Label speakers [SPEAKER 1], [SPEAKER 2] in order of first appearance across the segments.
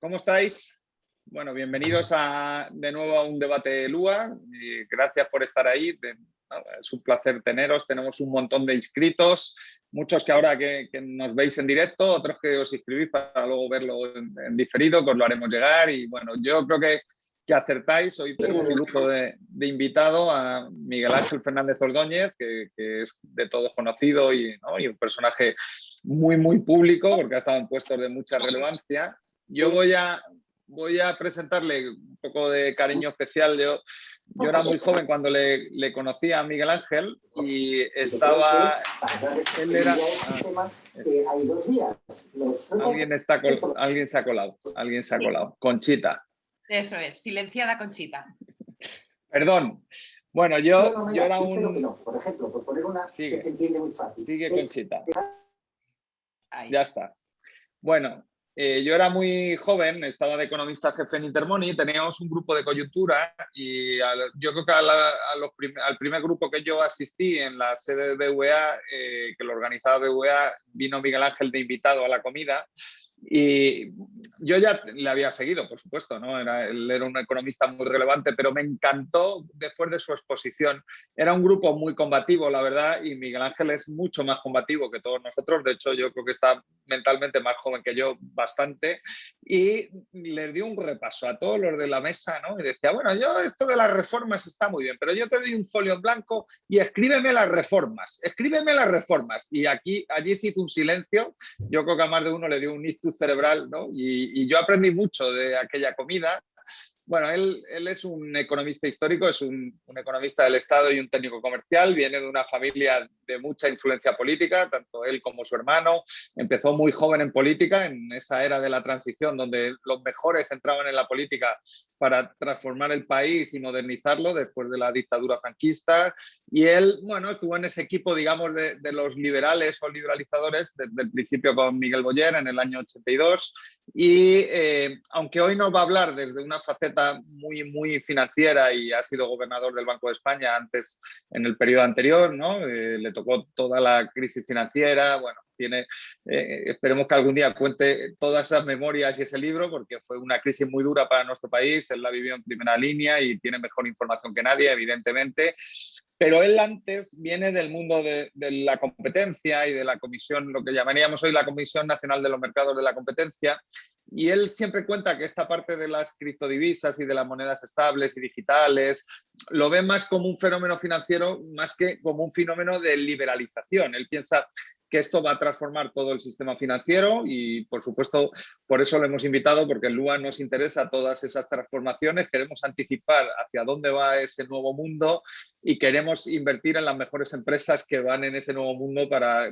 [SPEAKER 1] ¿Cómo estáis? Bueno, bienvenidos de nuevo a un debate Lua. Gracias por estar ahí. Es un placer teneros. Tenemos un montón de inscritos, muchos que ahora que nos veis en directo, otros que os inscribís para luego verlo en diferido, que os lo haremos llegar. Y bueno, yo creo que acertáis. Hoy tenemos un lujo de invitado a Miguel Ángel Fernández Ordóñez, que es de todos conocido y un personaje muy, muy público porque ha estado en puestos de mucha relevancia. Yo voy a presentarle un poco de cariño especial. Yo era muy joven cuando le conocí a Miguel Ángel y estaba... Él era... Alguien se ha colado. Conchita.
[SPEAKER 2] Eso es, silenciada Conchita.
[SPEAKER 1] Perdón. Bueno, yo era un...
[SPEAKER 3] Por ejemplo, por poner una que se entiende muy fácil.
[SPEAKER 1] Sigue Conchita. Ya está. Bueno, yo era muy joven, estaba de economista jefe en Intermoney, teníamos un grupo de coyuntura y yo creo que al primer grupo que yo asistí en la sede de BVA, que lo organizaba BVA, vino Miguel Ángel de invitado a la comida. Y yo ya le había seguido, por supuesto, ¿no? Él era un economista muy relevante, pero me encantó después de su exposición. Era un grupo muy combativo, la verdad, y Miguel Ángel es mucho más combativo que todos nosotros. De hecho, yo creo que está mentalmente más joven que yo, bastante. Y les dio un repaso a todos los de la mesa, ¿no? Y decía, bueno, yo esto de las reformas está muy bien, pero yo te doy un folio en blanco y escríbeme las reformas. Y allí se hizo un silencio. Yo creo que a más de uno le dio un ictus cerebral, ¿no? Y yo aprendí mucho de aquella comida. Bueno, él es un economista histórico, es un economista del Estado y un técnico comercial, viene de una familia de mucha influencia política, tanto él como su hermano. Empezó muy joven en política, en esa era de la transición, donde los mejores entraban en la política para transformar el país y modernizarlo después de la dictadura franquista. Y él, bueno, estuvo en ese equipo, digamos, de los liberales o liberalizadores desde el principio con Miguel Boyer en el año 82. Y aunque hoy nos va a hablar desde una faceta muy, muy financiera y ha sido gobernador del Banco de España antes, en el periodo anterior, ¿no? Le tocó toda la crisis financiera. Bueno, esperemos que algún día cuente todas esas memorias y ese libro, porque fue una crisis muy dura para nuestro país. Él la vivió en primera línea y tiene mejor información que nadie, evidentemente. Pero él antes viene del mundo de la competencia y de la comisión, lo que llamaríamos hoy la Comisión Nacional de los Mercados de la Competencia. Y él siempre cuenta que esta parte de las criptodivisas y de las monedas estables y digitales lo ve más como un fenómeno financiero más que como un fenómeno de liberalización. Él piensa que esto va a transformar todo el sistema financiero y, por supuesto, por eso lo hemos invitado, porque en Lua nos interesa todas esas transformaciones, queremos anticipar hacia dónde va ese nuevo mundo y queremos invertir en las mejores empresas que van en ese nuevo mundo para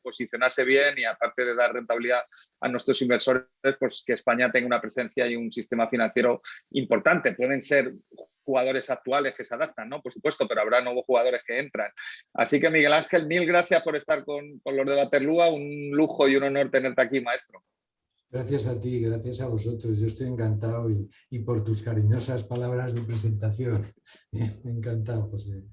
[SPEAKER 1] posicionarse bien y, aparte de dar rentabilidad a nuestros inversores, pues que España tenga una presencia y un sistema financiero importante. Pueden ser jugadores actuales que se adaptan, ¿no? Por supuesto, pero habrá nuevos jugadores que entran. Así que, Miguel Ángel, mil gracias por estar con los debates Lua. Un lujo y un honor tenerte aquí, maestro.
[SPEAKER 4] Gracias a ti, gracias a vosotros. Yo estoy encantado y por tus cariñosas palabras de presentación. Encantado, José.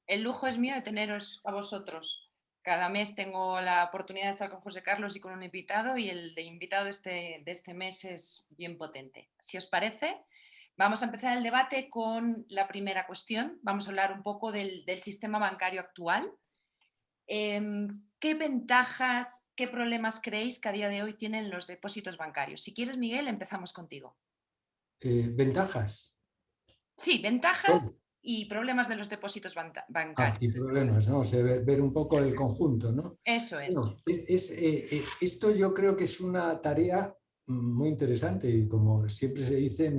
[SPEAKER 2] El lujo es mío de teneros a vosotros. Cada mes tengo la oportunidad de estar con José Carlos y con un invitado, y el de invitado de este mes es bien potente. Si os parece, vamos a empezar el debate con la primera cuestión. Vamos a hablar un poco del sistema bancario actual. ¿Qué ventajas, qué problemas creéis que a día de hoy tienen los depósitos bancarios? Si quieres, Miguel, empezamos contigo.
[SPEAKER 4] ¿Ventajas?
[SPEAKER 2] Sí, ventajas y problemas de los depósitos bancarios.
[SPEAKER 4] Y problemas, ¿no? O sea, ver un poco el conjunto, ¿no?
[SPEAKER 2] Eso es.
[SPEAKER 4] Bueno, esto yo creo que es una tarea muy interesante y, como siempre se dice,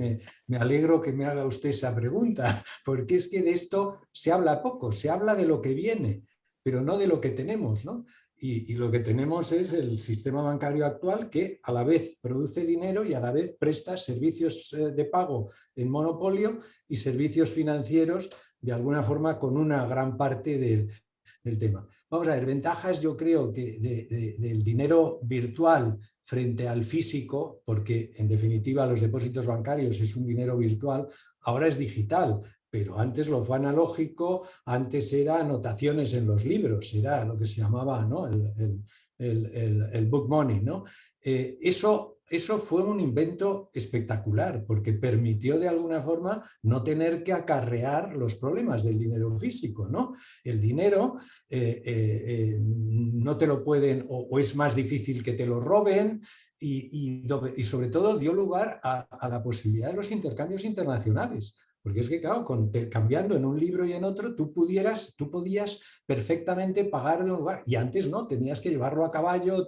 [SPEAKER 4] me alegro que me haga usted esa pregunta, porque es que de esto se habla poco, se habla de lo que viene, pero no de lo que tenemos, ¿no? Y lo que tenemos es el sistema bancario actual, que a la vez produce dinero y a la vez presta servicios de pago en monopolio y servicios financieros, de alguna forma, con una gran parte del tema. Vamos a ver, ventajas, yo creo que del dinero virtual frente al físico, porque en definitiva los depósitos bancarios es un dinero virtual, ahora es digital, pero antes lo fue analógico, antes era anotaciones en los libros, era lo que se llamaba, ¿no? el book money, ¿no? Eso fue un invento espectacular porque permitió de alguna forma no tener que acarrear los problemas del dinero físico, ¿no? El dinero no te lo pueden o es más difícil que te lo roben y sobre todo dio lugar a la posibilidad de los intercambios internacionales. Porque es que, claro, cambiando en un libro y en otro, tú podías perfectamente pagar de un lugar. Y antes no, tenías que llevarlo a caballo,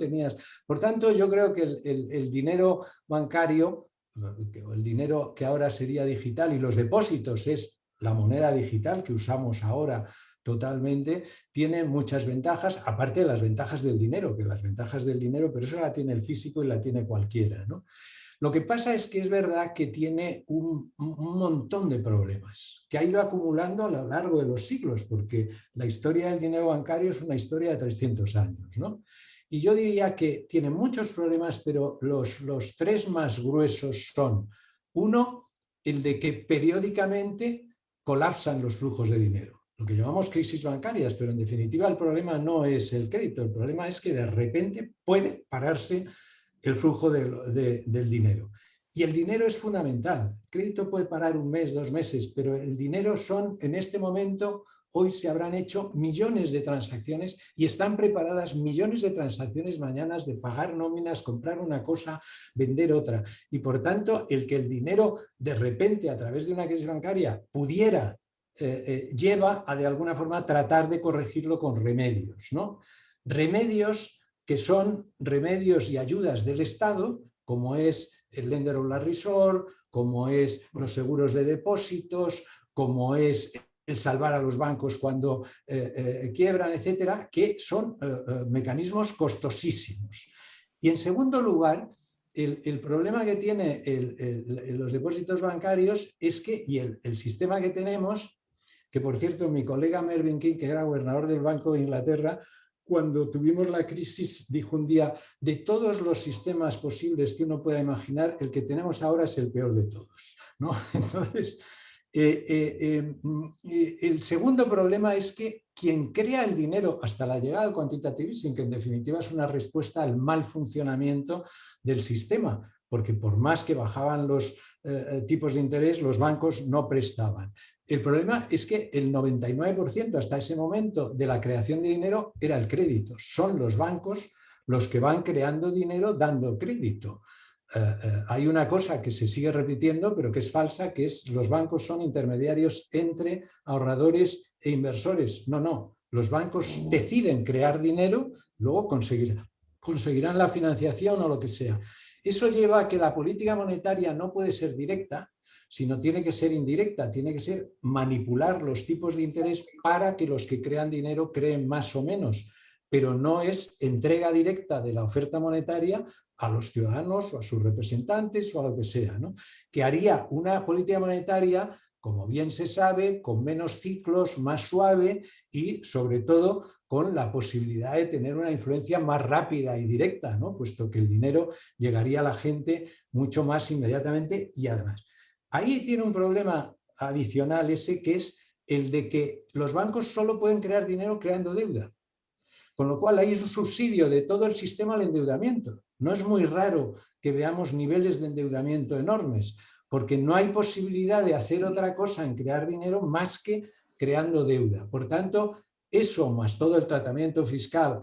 [SPEAKER 4] Por tanto, yo creo que el dinero bancario, el dinero que ahora sería digital y los depósitos es la moneda digital que usamos ahora totalmente, tiene muchas ventajas, aparte de las ventajas del dinero, pero eso la tiene el físico y la tiene cualquiera, ¿no? Lo que pasa es que es verdad que tiene un montón de problemas que ha ido acumulando a lo largo de los siglos, porque la historia del dinero bancario es una historia de 300 años, ¿no? Y yo diría que tiene muchos problemas, pero los tres más gruesos son, uno, el de que periódicamente colapsan los flujos de dinero, lo que llamamos crisis bancarias, pero en definitiva el problema no es el crédito, el problema es que de repente puede pararse el flujo del dinero. Y el dinero es fundamental. El crédito puede parar un mes, 2 meses, pero el dinero en este momento, hoy se habrán hecho millones de transacciones y están preparadas millones de transacciones mañana de pagar nóminas, comprar una cosa, vender otra. Y por tanto, el que el dinero de repente a través de una crisis bancaria pudiera, lleva a de alguna forma tratar de corregirlo con remedios, ¿no? Remedios que son remedios y ayudas del Estado, como es el Lender of Last Resort, como es los seguros de depósitos, como es el salvar a los bancos cuando quiebran, etcétera, que son mecanismos costosísimos. Y en segundo lugar, el problema que tiene los depósitos bancarios es que, y el sistema que tenemos, que por cierto mi colega Mervyn King, que era gobernador del Banco de Inglaterra, cuando tuvimos la crisis, dijo un día, de todos los sistemas posibles que uno pueda imaginar, el que tenemos ahora es el peor de todos, ¿no? Entonces, el segundo problema es que quien crea el dinero hasta la llegada al quantitative easing, que en definitiva es una respuesta al mal funcionamiento del sistema, porque por más que bajaban los tipos de interés, los bancos no prestaban. El problema es que el 99% hasta ese momento de la creación de dinero era el crédito. Son los bancos los que van creando dinero dando crédito. Hay una cosa que se sigue repitiendo, pero que es falsa, que es los bancos son intermediarios entre ahorradores e inversores. No. Los bancos deciden crear dinero, luego conseguirán la financiación o lo que sea. Eso lleva a que la política monetaria no puede ser directa, sino tiene que ser indirecta, tiene que ser manipular los tipos de interés para que los que crean dinero creen más o menos, pero no es entrega directa de la oferta monetaria a los ciudadanos o a sus representantes o a lo que sea, ¿no? Que haría una política monetaria, como bien se sabe, con menos ciclos, más suave y sobre todo con la posibilidad de tener una influencia más rápida y directa, ¿no? Puesto que el dinero llegaría a la gente mucho más inmediatamente y además. Ahí tiene un problema adicional ese, que es el de que los bancos solo pueden crear dinero creando deuda. Con lo cual ahí es un subsidio de todo el sistema al endeudamiento. No es muy raro que veamos niveles de endeudamiento enormes, porque no hay posibilidad de hacer otra cosa en crear dinero más que creando deuda. Por tanto, eso más todo el tratamiento fiscal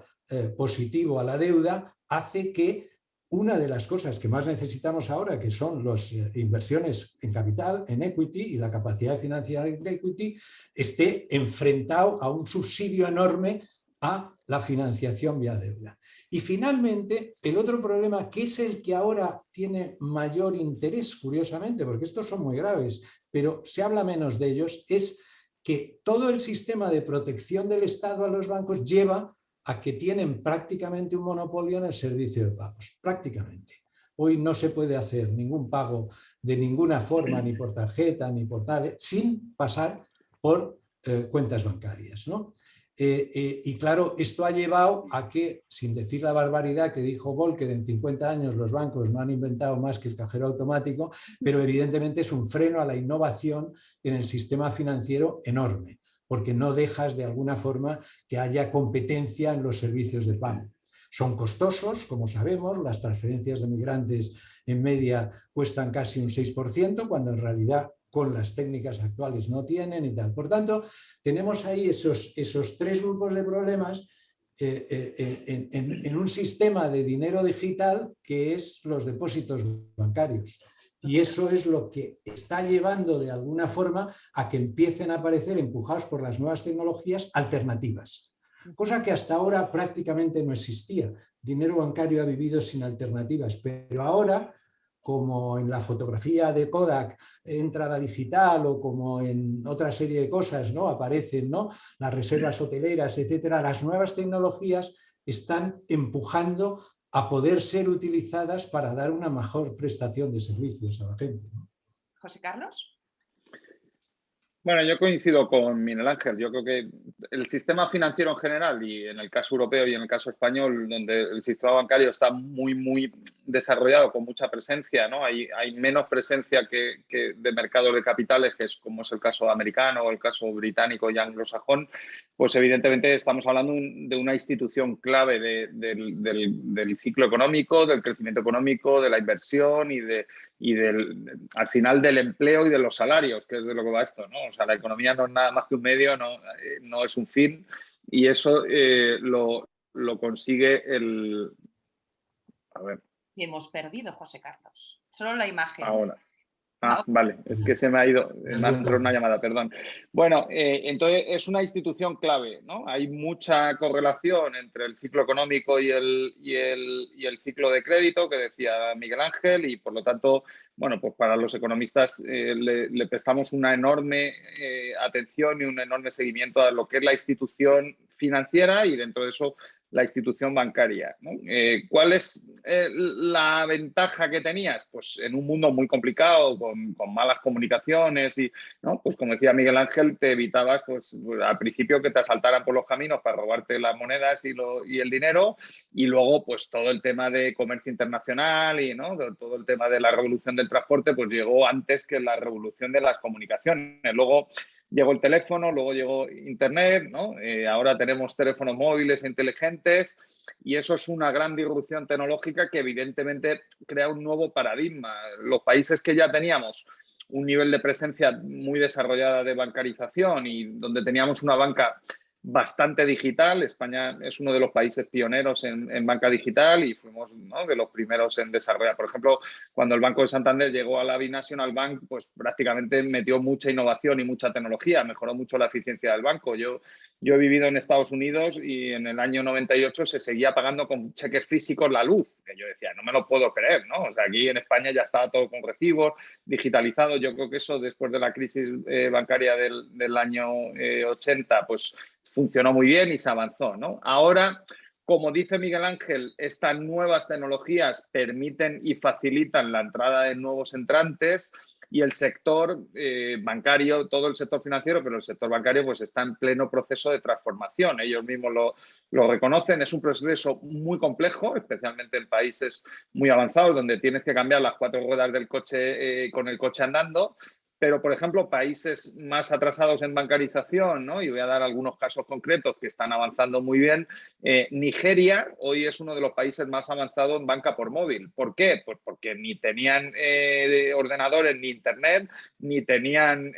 [SPEAKER 4] positivo a la deuda hace que una de las cosas que más necesitamos ahora, que son las inversiones en capital, en equity y la capacidad de financiar en equity, esté enfrentado a un subsidio enorme a la financiación vía deuda. Y finalmente, el otro problema, que es el que ahora tiene mayor interés, curiosamente, porque estos son muy graves, pero se habla menos de ellos, es que todo el sistema de protección del Estado a los bancos lleva a que tienen prácticamente un monopolio en el servicio de pagos, prácticamente. Hoy no se puede hacer ningún pago de ninguna forma, ni por tarjeta, ni por tal, sin pasar por cuentas bancarias, ¿no? Y claro, esto ha llevado a que, sin decir la barbaridad que dijo Volcker, en 50 años los bancos no han inventado más que el cajero automático, pero evidentemente es un freno a la innovación en el sistema financiero enorme, porque no dejas de alguna forma que haya competencia en los servicios de pago. son costosos, como sabemos, las transferencias de migrantes en media cuestan casi un 6%, cuando en realidad con las técnicas actuales no tienen y tal. Por tanto, tenemos ahí esos tres grupos de problemas en un sistema de dinero digital que es los depósitos bancarios. Y eso es lo que está llevando de alguna forma a que empiecen a aparecer, empujados por las nuevas tecnologías, alternativas. Cosa que hasta ahora prácticamente no existía. Dinero bancario ha vivido sin alternativas, pero ahora, como en la fotografía de Kodak entra la digital o como en otra serie de cosas, ¿no?, aparecen, ¿no?, las reservas hoteleras, etcétera, las nuevas tecnologías están empujando a poder ser utilizadas para dar una mejor prestación de servicios a la gente, ¿no?
[SPEAKER 2] José Carlos.
[SPEAKER 1] Bueno, yo coincido con Miguel Ángel. Yo creo que el sistema financiero en general, y en el caso europeo y en el caso español, donde el sistema bancario está muy desarrollado, con mucha presencia, ¿no? Hay menos presencia que de mercados de capitales, que es como es el caso americano o el caso británico y anglosajón, pues evidentemente estamos hablando de una institución clave del ciclo económico, del crecimiento económico, de la inversión y al final del empleo y de los salarios, que es de lo que va esto, ¿no? O sea, la economía no es nada más que un medio, no es un fin, y eso lo consigue el... A ver.
[SPEAKER 2] Y hemos perdido, José Carlos. Solo la imagen.
[SPEAKER 1] Ahora. Vale, es que se me ha ido, me ha entrado una llamada, perdón. Bueno, entonces es una institución clave, ¿no? Hay mucha correlación entre el ciclo económico y el ciclo de crédito, que decía Miguel Ángel, y por lo tanto, bueno, pues para los economistas le prestamos una enorme atención y un enorme seguimiento a lo que es la institución financiera y dentro de eso la institución bancaria, ¿no? ¿Cuál es la ventaja que tenías? Pues en un mundo muy complicado, con malas comunicaciones y, ¿no?, pues como decía Miguel Ángel, te evitabas pues al principio que te asaltaran por los caminos para robarte las monedas y el dinero, y luego pues todo el tema de comercio internacional y, ¿no?, todo el tema de la revolución del transporte pues llegó antes que la revolución de las comunicaciones. Luego llegó el teléfono, luego llegó Internet, ¿no? Ahora tenemos teléfonos móviles inteligentes y eso es una gran disrupción tecnológica que evidentemente crea un nuevo paradigma. Los países que ya teníamos un nivel de presencia muy desarrollada de bancarización y donde teníamos una banca bastante digital. España es uno de los países pioneros en banca digital y fuimos, ¿no?, de los primeros en desarrollar. Por ejemplo, cuando el Banco de Santander llegó a la Binational Bank, pues prácticamente metió mucha innovación y mucha tecnología, mejoró mucho la eficiencia del banco. Yo he vivido en Estados Unidos y en el año 98 se seguía pagando con cheques físicos la luz, que yo decía, no me lo puedo creer, ¿no? O sea, aquí en España ya estaba todo con recibos, digitalizado. Yo creo que eso después de la crisis bancaria del año 80, pues funcionó muy bien y se avanzó, ¿no? Ahora, como dice Miguel Ángel, estas nuevas tecnologías permiten y facilitan la entrada de nuevos entrantes y el sector bancario, todo el sector financiero, pero el sector bancario pues está en pleno proceso de transformación. Ellos mismos lo reconocen. Es un proceso muy complejo, especialmente en países muy avanzados donde tienes que cambiar las 4 ruedas del coche con el coche andando. Pero, por ejemplo, países más atrasados en bancarización, ¿no?, y voy a dar algunos casos concretos que están avanzando muy bien. Nigeria hoy es uno de los países más avanzados en banca por móvil. ¿Por qué? Pues porque ni tenían ordenadores ni internet, ni tenían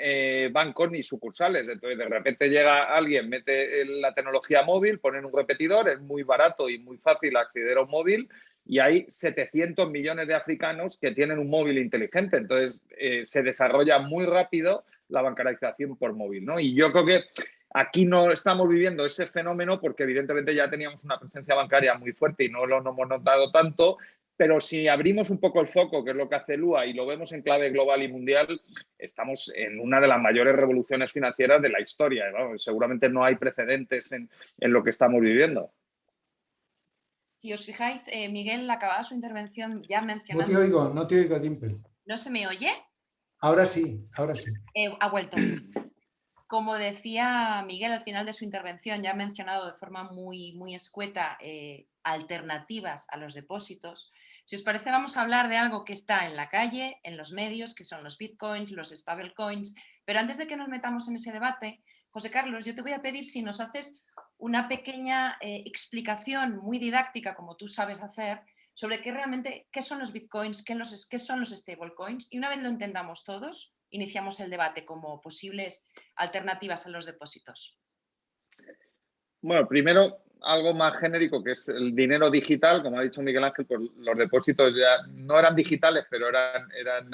[SPEAKER 1] bancos ni sucursales. Entonces, de repente llega alguien, mete la tecnología móvil, ponen un repetidor, es muy barato y muy fácil acceder a un móvil. Y hay 700 millones de africanos que tienen un móvil inteligente. Entonces, se desarrolla muy rápido la bancarización por móvil, ¿no? Y yo creo que aquí no estamos viviendo ese fenómeno porque evidentemente ya teníamos una presencia bancaria muy fuerte y no lo hemos notado tanto. Pero si abrimos un poco el foco, que es lo que hace Lua, y lo vemos en clave global y mundial, estamos en una de las mayores revoluciones financieras de la historia. ¿No? Seguramente no hay precedentes en lo que estamos viviendo.
[SPEAKER 2] Si os fijáis, Miguel acababa su intervención ya mencionando...
[SPEAKER 4] No te oigo, Dimple.
[SPEAKER 2] ¿No se me oye?
[SPEAKER 4] Ahora sí, ahora sí.
[SPEAKER 2] Ha vuelto. Como decía Miguel al final de su intervención, ya ha mencionado de forma muy escueta alternativas a los depósitos. Si os parece, vamos a hablar de algo que está en la calle, en los medios, que son los bitcoins, los stablecoins. Pero antes de que nos metamos en ese debate, José Carlos, yo te voy a pedir si nos haces una pequeña explicación muy didáctica, como tú sabes hacer, sobre qué son los bitcoins, qué son los stablecoins, y una vez lo entendamos todos, iniciamos el debate como posibles alternativas a los depósitos.
[SPEAKER 1] Bueno, primero algo más genérico, que es el dinero digital. Como ha dicho Miguel Ángel, pues los depósitos ya no eran digitales, pero eran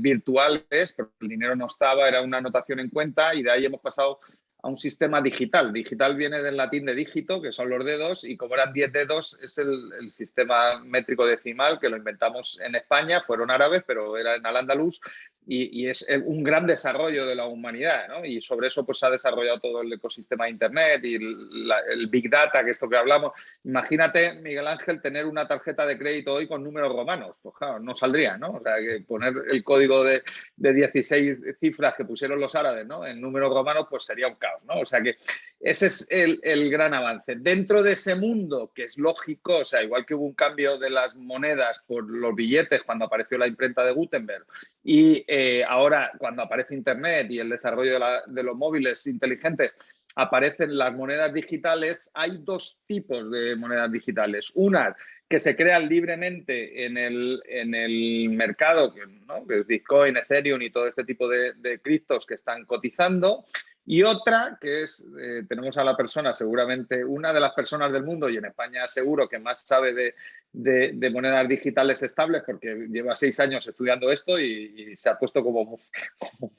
[SPEAKER 1] virtuales, porque el dinero no estaba, era una anotación en cuenta, y de ahí hemos pasado a un sistema digital. Digital viene del latín de dígito, que son los dedos, y como eran 10 dedos, es el sistema métrico decimal, que lo inventamos en España, fueron árabes, pero era en Al-Ándalus, y es un gran desarrollo de la humanidad, ¿no? Y sobre eso pues se ha desarrollado todo el ecosistema de Internet y el Big Data, que esto que hablamos. Imagínate, Miguel Ángel, tener una tarjeta de crédito hoy con números romanos. Pues claro, no saldría, ¿no? O sea, que poner el código de 16 cifras que pusieron los árabes, ¿no?, en números romanos, pues sería un caos, ¿no? O sea que ese es el gran avance. Dentro de ese mundo, que es lógico, o sea, igual que hubo un cambio de las monedas por los billetes cuando apareció la imprenta de Gutenberg, y ahora, cuando aparece Internet y el desarrollo de los móviles inteligentes, aparecen las monedas digitales. Hay dos tipos de monedas digitales. Una que se crean libremente en el mercado, ¿no?, que es Bitcoin, Ethereum y todo este tipo de criptos que están cotizando. Y otra que es, tenemos a la persona, seguramente una de las personas del mundo, y en España seguro que más sabe de monedas digitales estables, porque lleva 6 años estudiando esto y se ha puesto como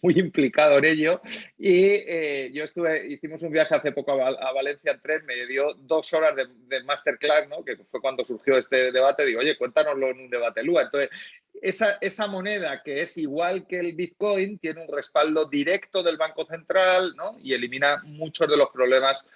[SPEAKER 1] muy implicado en ello. Y hicimos un viaje hace poco a Valencia en tren, me dio 2 horas de masterclass, ¿no?, que fue cuando surgió este debate. Digo, oye, cuéntanoslo en un debate Lua. Entonces, esa moneda, que es igual que el Bitcoin, tiene un respaldo directo del Banco Central, ¿no?, y elimina muchos de los problemas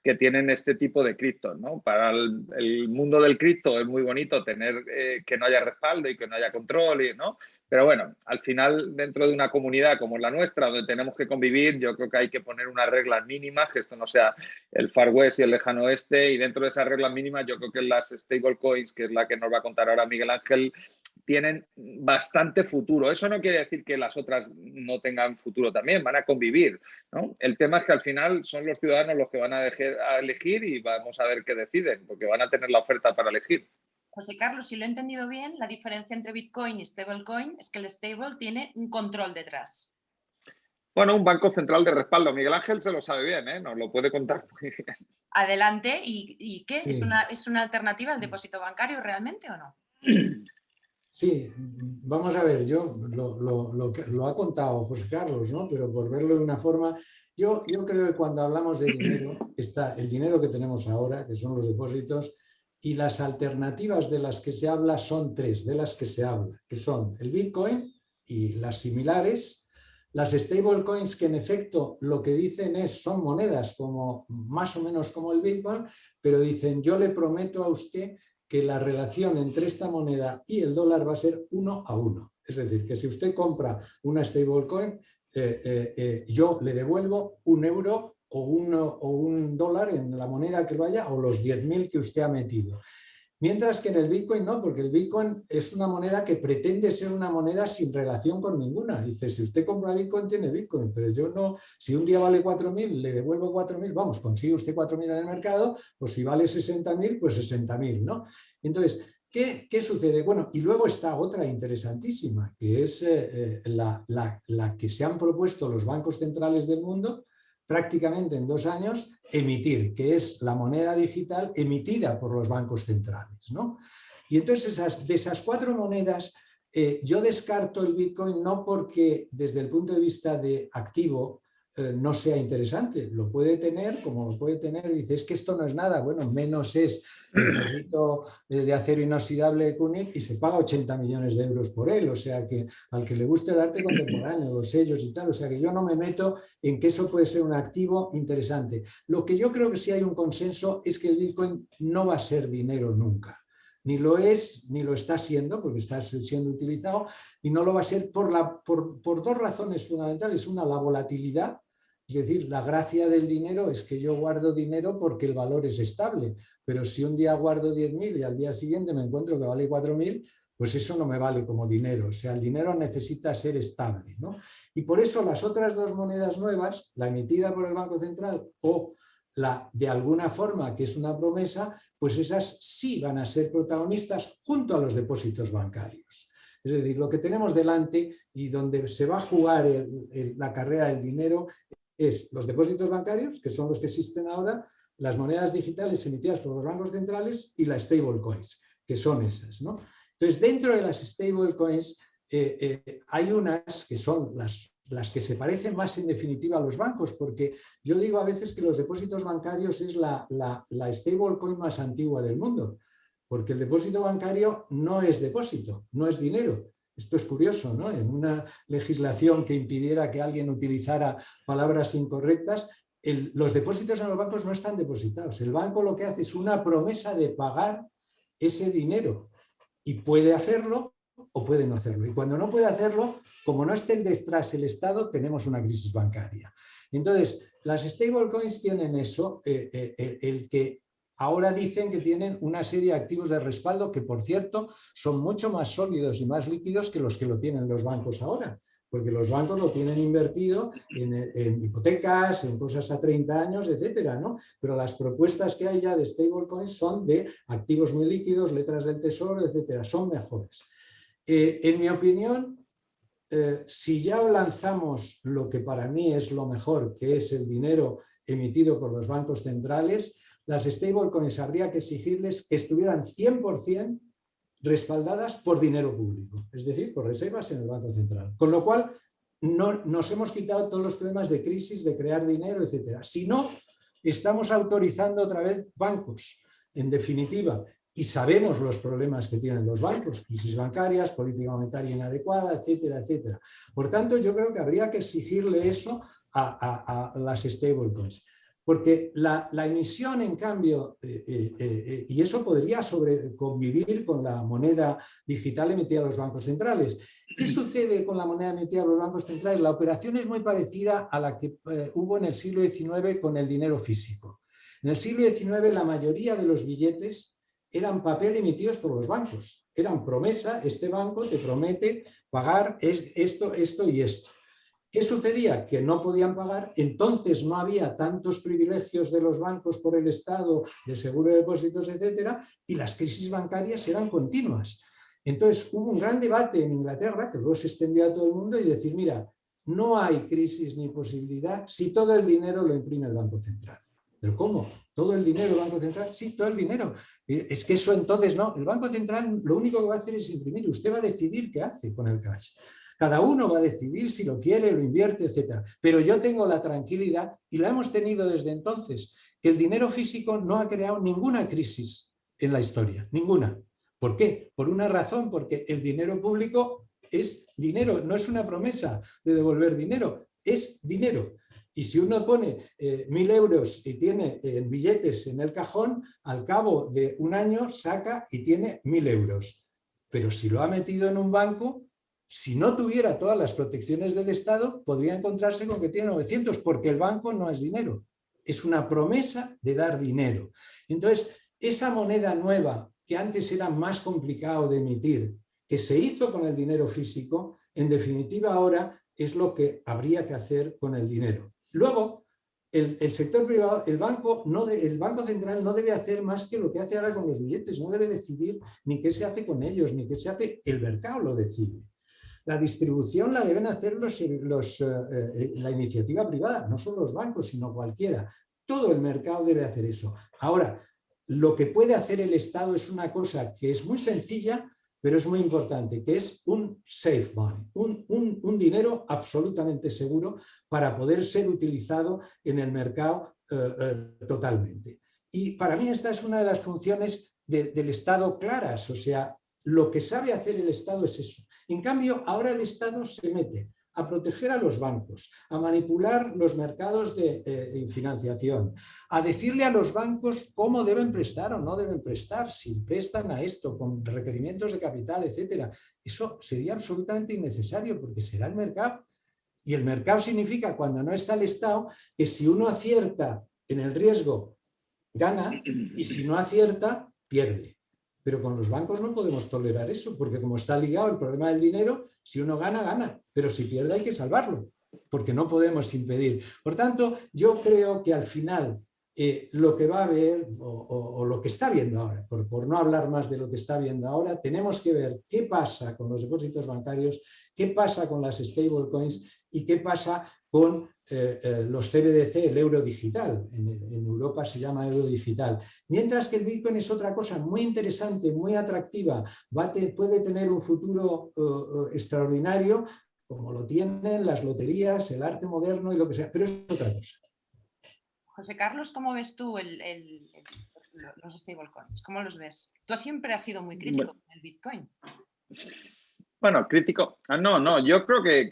[SPEAKER 1] que tienen este tipo de criptos, ¿no? Para el mundo del cripto es muy bonito tener que no haya respaldo y que no haya control, ¿no? Pero bueno, al final, dentro de una comunidad como la nuestra, donde tenemos que convivir, yo creo que hay que poner unas reglas mínimas, que esto no sea el Far West y el lejano oeste, y dentro de esas reglas mínimas yo creo que las stablecoins, que es la que nos va a contar ahora Miguel Ángel, tienen bastante futuro. Eso no quiere decir que las otras no tengan futuro también, van a convivir, ¿no? El tema es que al final son los ciudadanos los que van a elegir, y vamos a ver qué deciden, porque van a tener la oferta para elegir.
[SPEAKER 2] José Carlos, si lo he entendido bien, la diferencia entre Bitcoin y stablecoin es que el stable tiene un control detrás.
[SPEAKER 1] Bueno, un banco central de respaldo. Miguel Ángel se lo sabe bien, ¿eh? Nos lo puede contar muy bien.
[SPEAKER 2] Adelante. ¿Y qué?
[SPEAKER 4] Sí.
[SPEAKER 2] ¿Es una alternativa al depósito bancario realmente o no?
[SPEAKER 4] Sí, vamos a ver, yo lo ha contado José Carlos, ¿no? Pero por verlo de una forma, yo creo que cuando hablamos de dinero, está el dinero que tenemos ahora, que son los depósitos, y las alternativas de las que se habla son 3, de las que se habla, que son el Bitcoin y las similares, las stablecoins, que en efecto lo que dicen son monedas como más o menos como el Bitcoin, pero dicen, yo le prometo a usted que la relación entre esta moneda y el dólar va a ser 1 a 1. Es decir, que si usted compra una stablecoin, yo le devuelvo 1 euro o un dólar en la moneda que vaya, o los 10.000 que usted ha metido. Mientras que en el Bitcoin no, porque el Bitcoin es una moneda que pretende ser una moneda sin relación con ninguna. Dice, si usted compra Bitcoin, tiene Bitcoin, pero yo no, si un día vale 4.000, le devuelvo 4.000, vamos, consigue usted 4.000 en el mercado, pues si vale 60.000, pues 60.000, ¿no? Entonces, ¿qué sucede? Bueno, y luego está otra interesantísima, que es la que se han propuesto los bancos centrales del mundo, prácticamente en 2 años, emitir, que es la moneda digital emitida por los bancos centrales, ¿no? Y entonces de esas 4 monedas, yo descarto el Bitcoin no porque desde el punto de vista de activo no sea interesante, lo puede tener como lo puede tener, dice, es que esto no es nada, bueno, menos es el gordito de acero inoxidable de König y se paga 80 millones de euros por él, o sea que al que le guste el arte contemporáneo, los sellos y tal, o sea que yo no me meto en que eso puede ser un activo interesante. Lo que yo creo que sí hay un consenso es que el Bitcoin no va a ser dinero nunca. Ni lo es, ni lo está siendo, porque está siendo utilizado, y no lo va a ser por 2 razones fundamentales. Una, la volatilidad, es decir, la gracia del dinero es que yo guardo dinero porque el valor es estable, pero si un día guardo 10.000 y al día siguiente me encuentro que vale 4.000, pues eso no me vale como dinero. O sea, el dinero necesita ser estable, ¿no? Y por eso las otras 2 monedas nuevas, la emitida por el Banco Central o de alguna forma, que es una promesa, pues esas sí van a ser protagonistas junto a los depósitos bancarios. Es decir, lo que tenemos delante y donde se va a jugar la carrera del dinero es los depósitos bancarios, que son los que existen ahora, las monedas digitales emitidas por los bancos centrales y las stablecoins, que son esas, ¿no? Entonces, dentro de las stablecoins hay unas que son las que se parecen más en definitiva a los bancos, porque yo digo a veces que los depósitos bancarios es la stablecoin más antigua del mundo, porque el depósito bancario no es depósito, no es dinero. Esto es curioso, ¿no? En una legislación que impidiera que alguien utilizara palabras incorrectas, los depósitos en los bancos no están depositados. El banco lo que hace es una promesa de pagar ese dinero y puede hacerlo o puede no hacerlo. Y cuando no puede hacerlo, como no esté detrás el Estado, tenemos una crisis bancaria. Entonces, las stablecoins tienen eso, el que ahora dicen que tienen una serie de activos de respaldo que, por cierto, son mucho más sólidos y más líquidos que los que lo tienen los bancos ahora, porque los bancos lo tienen invertido en hipotecas, en cosas a 30 años, etcétera, ¿no? Pero las propuestas que hay ya de stablecoins son de activos muy líquidos, letras del tesoro, etcétera, son mejores. En mi opinión, si ya lanzamos lo que para mí es lo mejor, que es el dinero emitido por los bancos centrales, las stablecoins habría que exigirles que estuvieran 100% respaldadas por dinero público, es decir, por reservas en el Banco Central. Con lo cual, nos hemos quitado todos los problemas de crisis, de crear dinero, etcétera. Si no, estamos autorizando otra vez bancos, en definitiva, y sabemos los problemas que tienen los bancos, crisis bancarias, política monetaria inadecuada, etcétera, etcétera. Por tanto, yo creo que habría que exigirle eso a las stablecoins. Porque la emisión, en cambio, y eso podría convivir con la moneda digital emitida a los bancos centrales. ¿Qué sucede con la moneda emitida a los bancos centrales? La operación es muy parecida a la que hubo en el siglo XIX con el dinero físico. En el siglo XIX la mayoría de los billetes eran papel emitidos por los bancos. Eran promesa, este banco te promete pagar esto, esto y esto. ¿Qué sucedía? Que no podían pagar, entonces no había tantos privilegios de los bancos por el Estado, de seguro de depósitos, etcétera, y las crisis bancarias eran continuas. Entonces hubo un gran debate en Inglaterra, que luego se extendió a todo el mundo, y decir, mira, no hay crisis ni posibilidad si todo el dinero lo imprime el Banco Central. ¿Pero cómo? ¿Todo el dinero del Banco Central? Sí, todo el dinero. Es que eso entonces no. El Banco Central lo único que va a hacer es imprimir. Usted va a decidir qué hace con el cash. Cada uno va a decidir si lo quiere, lo invierte, etc. Pero yo tengo la tranquilidad, y la hemos tenido desde entonces, que el dinero físico no ha creado ninguna crisis en la historia. Ninguna. ¿Por qué? Por una razón, porque el dinero público es dinero, no es una promesa de devolver dinero, es dinero. Y si uno pone 1.000 euros y tiene billetes en el cajón, al cabo de un año saca y tiene 1.000 euros. Pero si lo ha metido en un banco, si no tuviera todas las protecciones del Estado, podría encontrarse con que tiene 900, porque el banco no es dinero. Es una promesa de dar dinero. Entonces, esa moneda nueva, que antes era más complicado de emitir, que se hizo con el dinero físico, en definitiva ahora es lo que habría que hacer con el dinero. Luego, el sector privado, el Banco Central no debe hacer más que lo que hace ahora con los billetes, no debe decidir ni qué se hace con ellos, ni qué se hace, el mercado lo decide. La distribución la deben hacer la iniciativa privada, no solo los bancos, sino cualquiera. Todo el mercado debe hacer eso. Ahora, lo que puede hacer el Estado es una cosa que es muy sencilla, pero es muy importante, que es un safe money, un dinero absolutamente seguro para poder ser utilizado en el mercado totalmente. Y para mí esta es una de las funciones del Estado claras, o sea, lo que sabe hacer el Estado es eso. En cambio, ahora el Estado se mete a proteger a los bancos, a manipular los mercados de financiación, a decirle a los bancos cómo deben prestar o no deben prestar, si prestan a esto con requerimientos de capital, etcétera. Eso sería absolutamente innecesario porque será el mercado. Y el mercado significa, cuando no está el Estado, que si uno acierta en el riesgo, gana, y si no acierta, pierde. Pero con los bancos no podemos tolerar eso, porque como está ligado el problema del dinero, si uno gana, gana, pero si pierde hay que salvarlo, porque no podemos impedir. Por tanto, yo creo que al final lo que va a haber o lo que está viendo ahora, por no hablar más de lo que está viendo ahora, tenemos que ver qué pasa con los depósitos bancarios, qué pasa con las stablecoins y qué pasa con los CBDC, el euro digital. En Europa se llama euro digital. Mientras que el Bitcoin es otra cosa muy interesante, muy atractiva, puede tener un futuro extraordinario, como lo tienen las loterías, el arte moderno y lo que sea, pero es otra cosa.
[SPEAKER 2] José Carlos, ¿cómo ves tú los stablecoins? ¿Cómo los ves? Tú siempre has sido muy crítico con el Bitcoin.
[SPEAKER 1] Bueno, crítico. No, yo creo que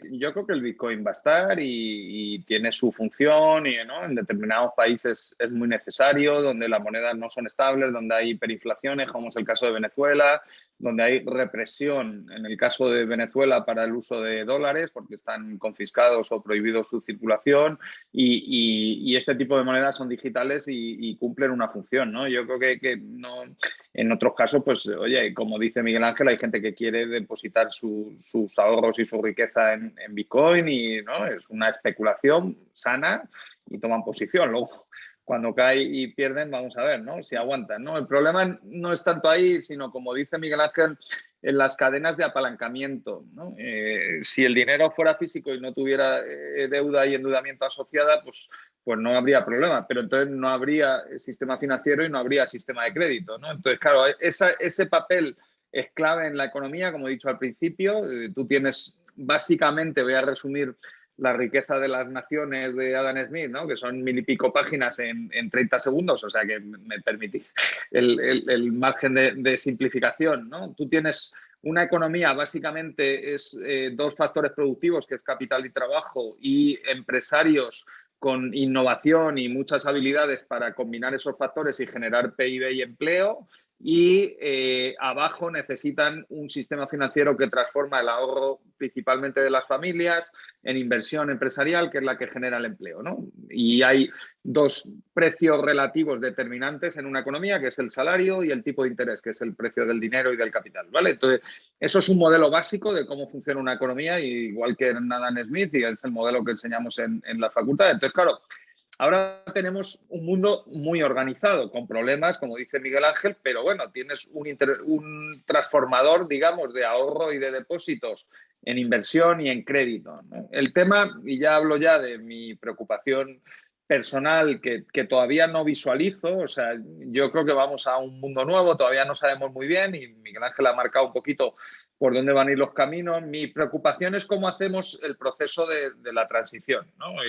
[SPEAKER 1] el Bitcoin va a estar y tiene su función y, ¿no? En determinados países es muy necesario, donde las monedas no son estables, donde hay hiperinflaciones, como es el caso de Venezuela, donde hay represión, en el caso de Venezuela, para el uso de dólares, porque están confiscados o prohibidos su circulación y este tipo de monedas son digitales y cumplen una función, ¿no? Yo creo que no... En otros casos, pues, oye, como dice Miguel Ángel, hay gente que quiere depositar sus ahorros y su riqueza en Bitcoin y, ¿no? Es una especulación sana y toman posición. Luego, cuando cae y pierden, vamos a ver, ¿no? Si aguantan, ¿no? El problema no es tanto ahí, sino, como dice Miguel Ángel, en las cadenas de apalancamiento, ¿no? Si el dinero fuera físico y no tuviera deuda y endeudamiento asociada, pues no habría problema, pero entonces no habría sistema financiero y no habría sistema de crédito, ¿no? Entonces, claro, ese papel es clave en la economía, como he dicho al principio. Tú tienes, básicamente, voy a resumir la riqueza de las naciones de Adam Smith, ¿no? Que son 1000 y pico páginas en 30 segundos, o sea que me permitís el margen de simplificación, ¿no? Tú tienes una economía, básicamente, es dos factores productivos, que es capital y trabajo, y empresarios con innovación y muchas habilidades para combinar esos factores y generar PIB y empleo. Y abajo necesitan un sistema financiero que transforma el ahorro principalmente de las familias en inversión empresarial, que es la que genera el empleo, ¿no? Y hay dos precios relativos determinantes en una economía, que es el salario y el tipo de interés, que es el precio del dinero y del capital, ¿vale? Entonces, eso es un modelo básico de cómo funciona una economía, igual que en Adam Smith, y es el modelo que enseñamos en la facultad. Entonces, claro, ahora tenemos un mundo muy organizado, con problemas, como dice Miguel Ángel, pero bueno, tienes un transformador, digamos, de ahorro y de depósitos en inversión y en crédito, ¿no? El tema, y ya hablo ya de mi preocupación personal, que todavía no visualizo, o sea, yo creo que vamos a un mundo nuevo, todavía no sabemos muy bien, y Miguel Ángel ha marcado un poquito por dónde van a ir los caminos. Mi preocupación es cómo hacemos el proceso de la transición, ¿no?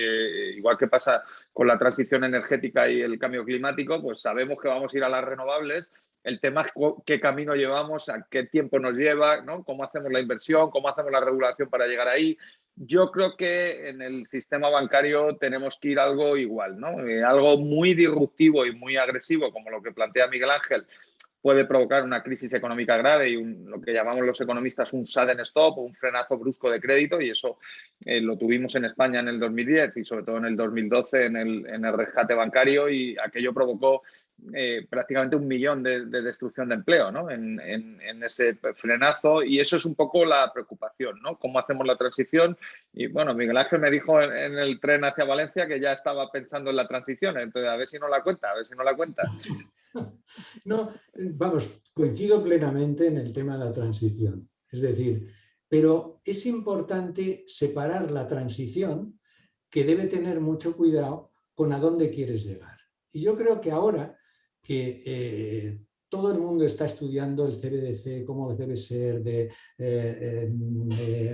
[SPEAKER 1] Igual que pasa con la transición energética y el cambio climático, pues sabemos que vamos a ir a las renovables. El tema es qué camino llevamos, a qué tiempo nos lleva, ¿no? Cómo hacemos la inversión, cómo hacemos la regulación para llegar ahí. Yo creo que en el sistema bancario tenemos que ir algo igual, ¿no? Algo muy disruptivo y muy agresivo, como lo que plantea Miguel Ángel, puede provocar una crisis económica grave y lo que llamamos los economistas un sudden stop o un frenazo brusco de crédito, y eso lo tuvimos en España en el 2010 y sobre todo en el 2012 en el rescate bancario, y aquello provocó prácticamente 1 millón de destrucción de empleo, ¿no? en ese frenazo, y eso es un poco la preocupación, ¿no? ¿Cómo hacemos la transición? Y bueno, Miguel Ángel me dijo en el tren hacia Valencia que ya estaba pensando en la transición, entonces a ver si no la cuenta.
[SPEAKER 4] No, vamos, coincido plenamente en el tema de la transición. Es decir, pero es importante separar la transición, que debe tener mucho cuidado con a dónde quieres llegar. Y yo creo que ahora que todo el mundo está estudiando el CBDC, cómo debe ser de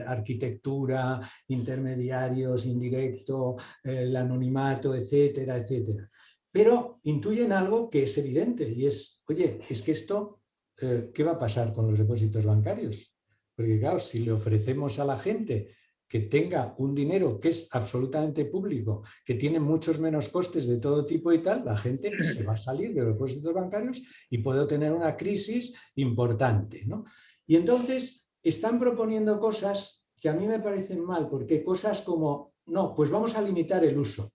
[SPEAKER 4] arquitectura, intermediarios, indirecto, el anonimato, etcétera, etcétera. Pero intuyen algo que es evidente y es, oye, es que esto, ¿qué va a pasar con los depósitos bancarios? Porque claro, si le ofrecemos a la gente que tenga un dinero que es absolutamente público, que tiene muchos menos costes de todo tipo y tal, la gente se va a salir de los depósitos bancarios y puede tener una crisis importante, ¿no? Y entonces están proponiendo cosas que a mí me parecen mal, porque cosas como, no, pues vamos a limitar el uso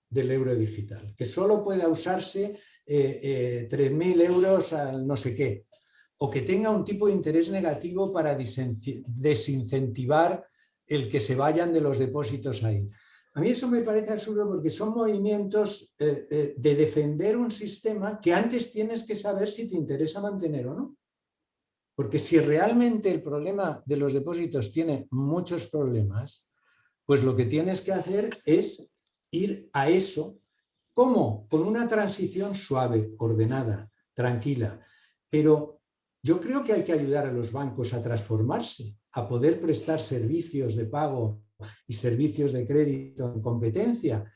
[SPEAKER 4] del euro digital, que solo pueda usarse 3.000 euros al no sé qué, o que tenga un tipo de interés negativo para desincentivar el que se vayan de los depósitos ahí. A mí eso me parece absurdo porque son movimientos de defender un sistema que antes tienes que saber si te interesa mantener o no. Porque si realmente el problema de los depósitos tiene muchos problemas, pues lo que tienes que hacer es ir a eso. ¿Cómo? Con una transición suave, ordenada, tranquila. Pero yo creo que hay que ayudar a los bancos a transformarse, a poder prestar servicios de pago y servicios de crédito en competencia.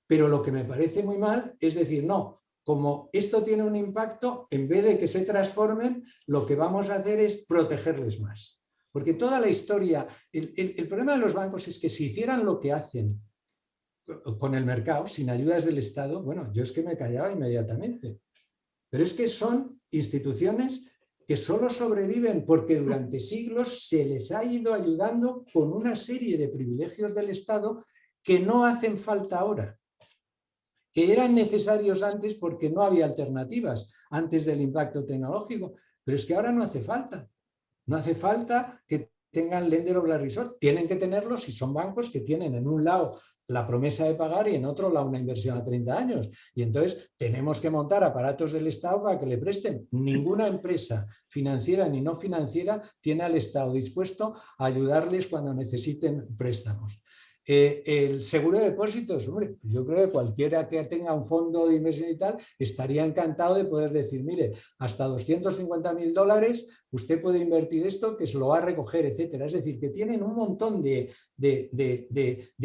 [SPEAKER 4] Pero lo que me parece muy mal es decir, no, como esto tiene un impacto, en vez de que se transformen, lo que vamos a hacer es protegerles más. Porque toda la historia, el problema de los bancos es que si hicieran lo que hacen con el mercado, sin ayudas del Estado, bueno, yo es que me callaba inmediatamente. Pero es que son instituciones que solo sobreviven porque durante siglos se les ha ido ayudando con una serie de privilegios del Estado que no hacen falta ahora, que eran necesarios antes porque no había alternativas antes del impacto tecnológico, pero es que ahora no hace falta. No hace falta que tengan lender of last resort, tienen que tenerlo si son bancos que tienen en un lado la promesa de pagar y en otro lado una inversión a 30 años. Y entonces tenemos que montar aparatos del Estado para que le presten. Ninguna empresa financiera ni no financiera tiene al Estado dispuesto a ayudarles cuando necesiten préstamos. El seguro de depósitos, hombre, yo creo que cualquiera que tenga un fondo de inversión y tal estaría encantado de poder decir, mire, hasta $250.000 usted puede invertir esto que se lo va a recoger, etcétera. Es decir, que tienen un montón de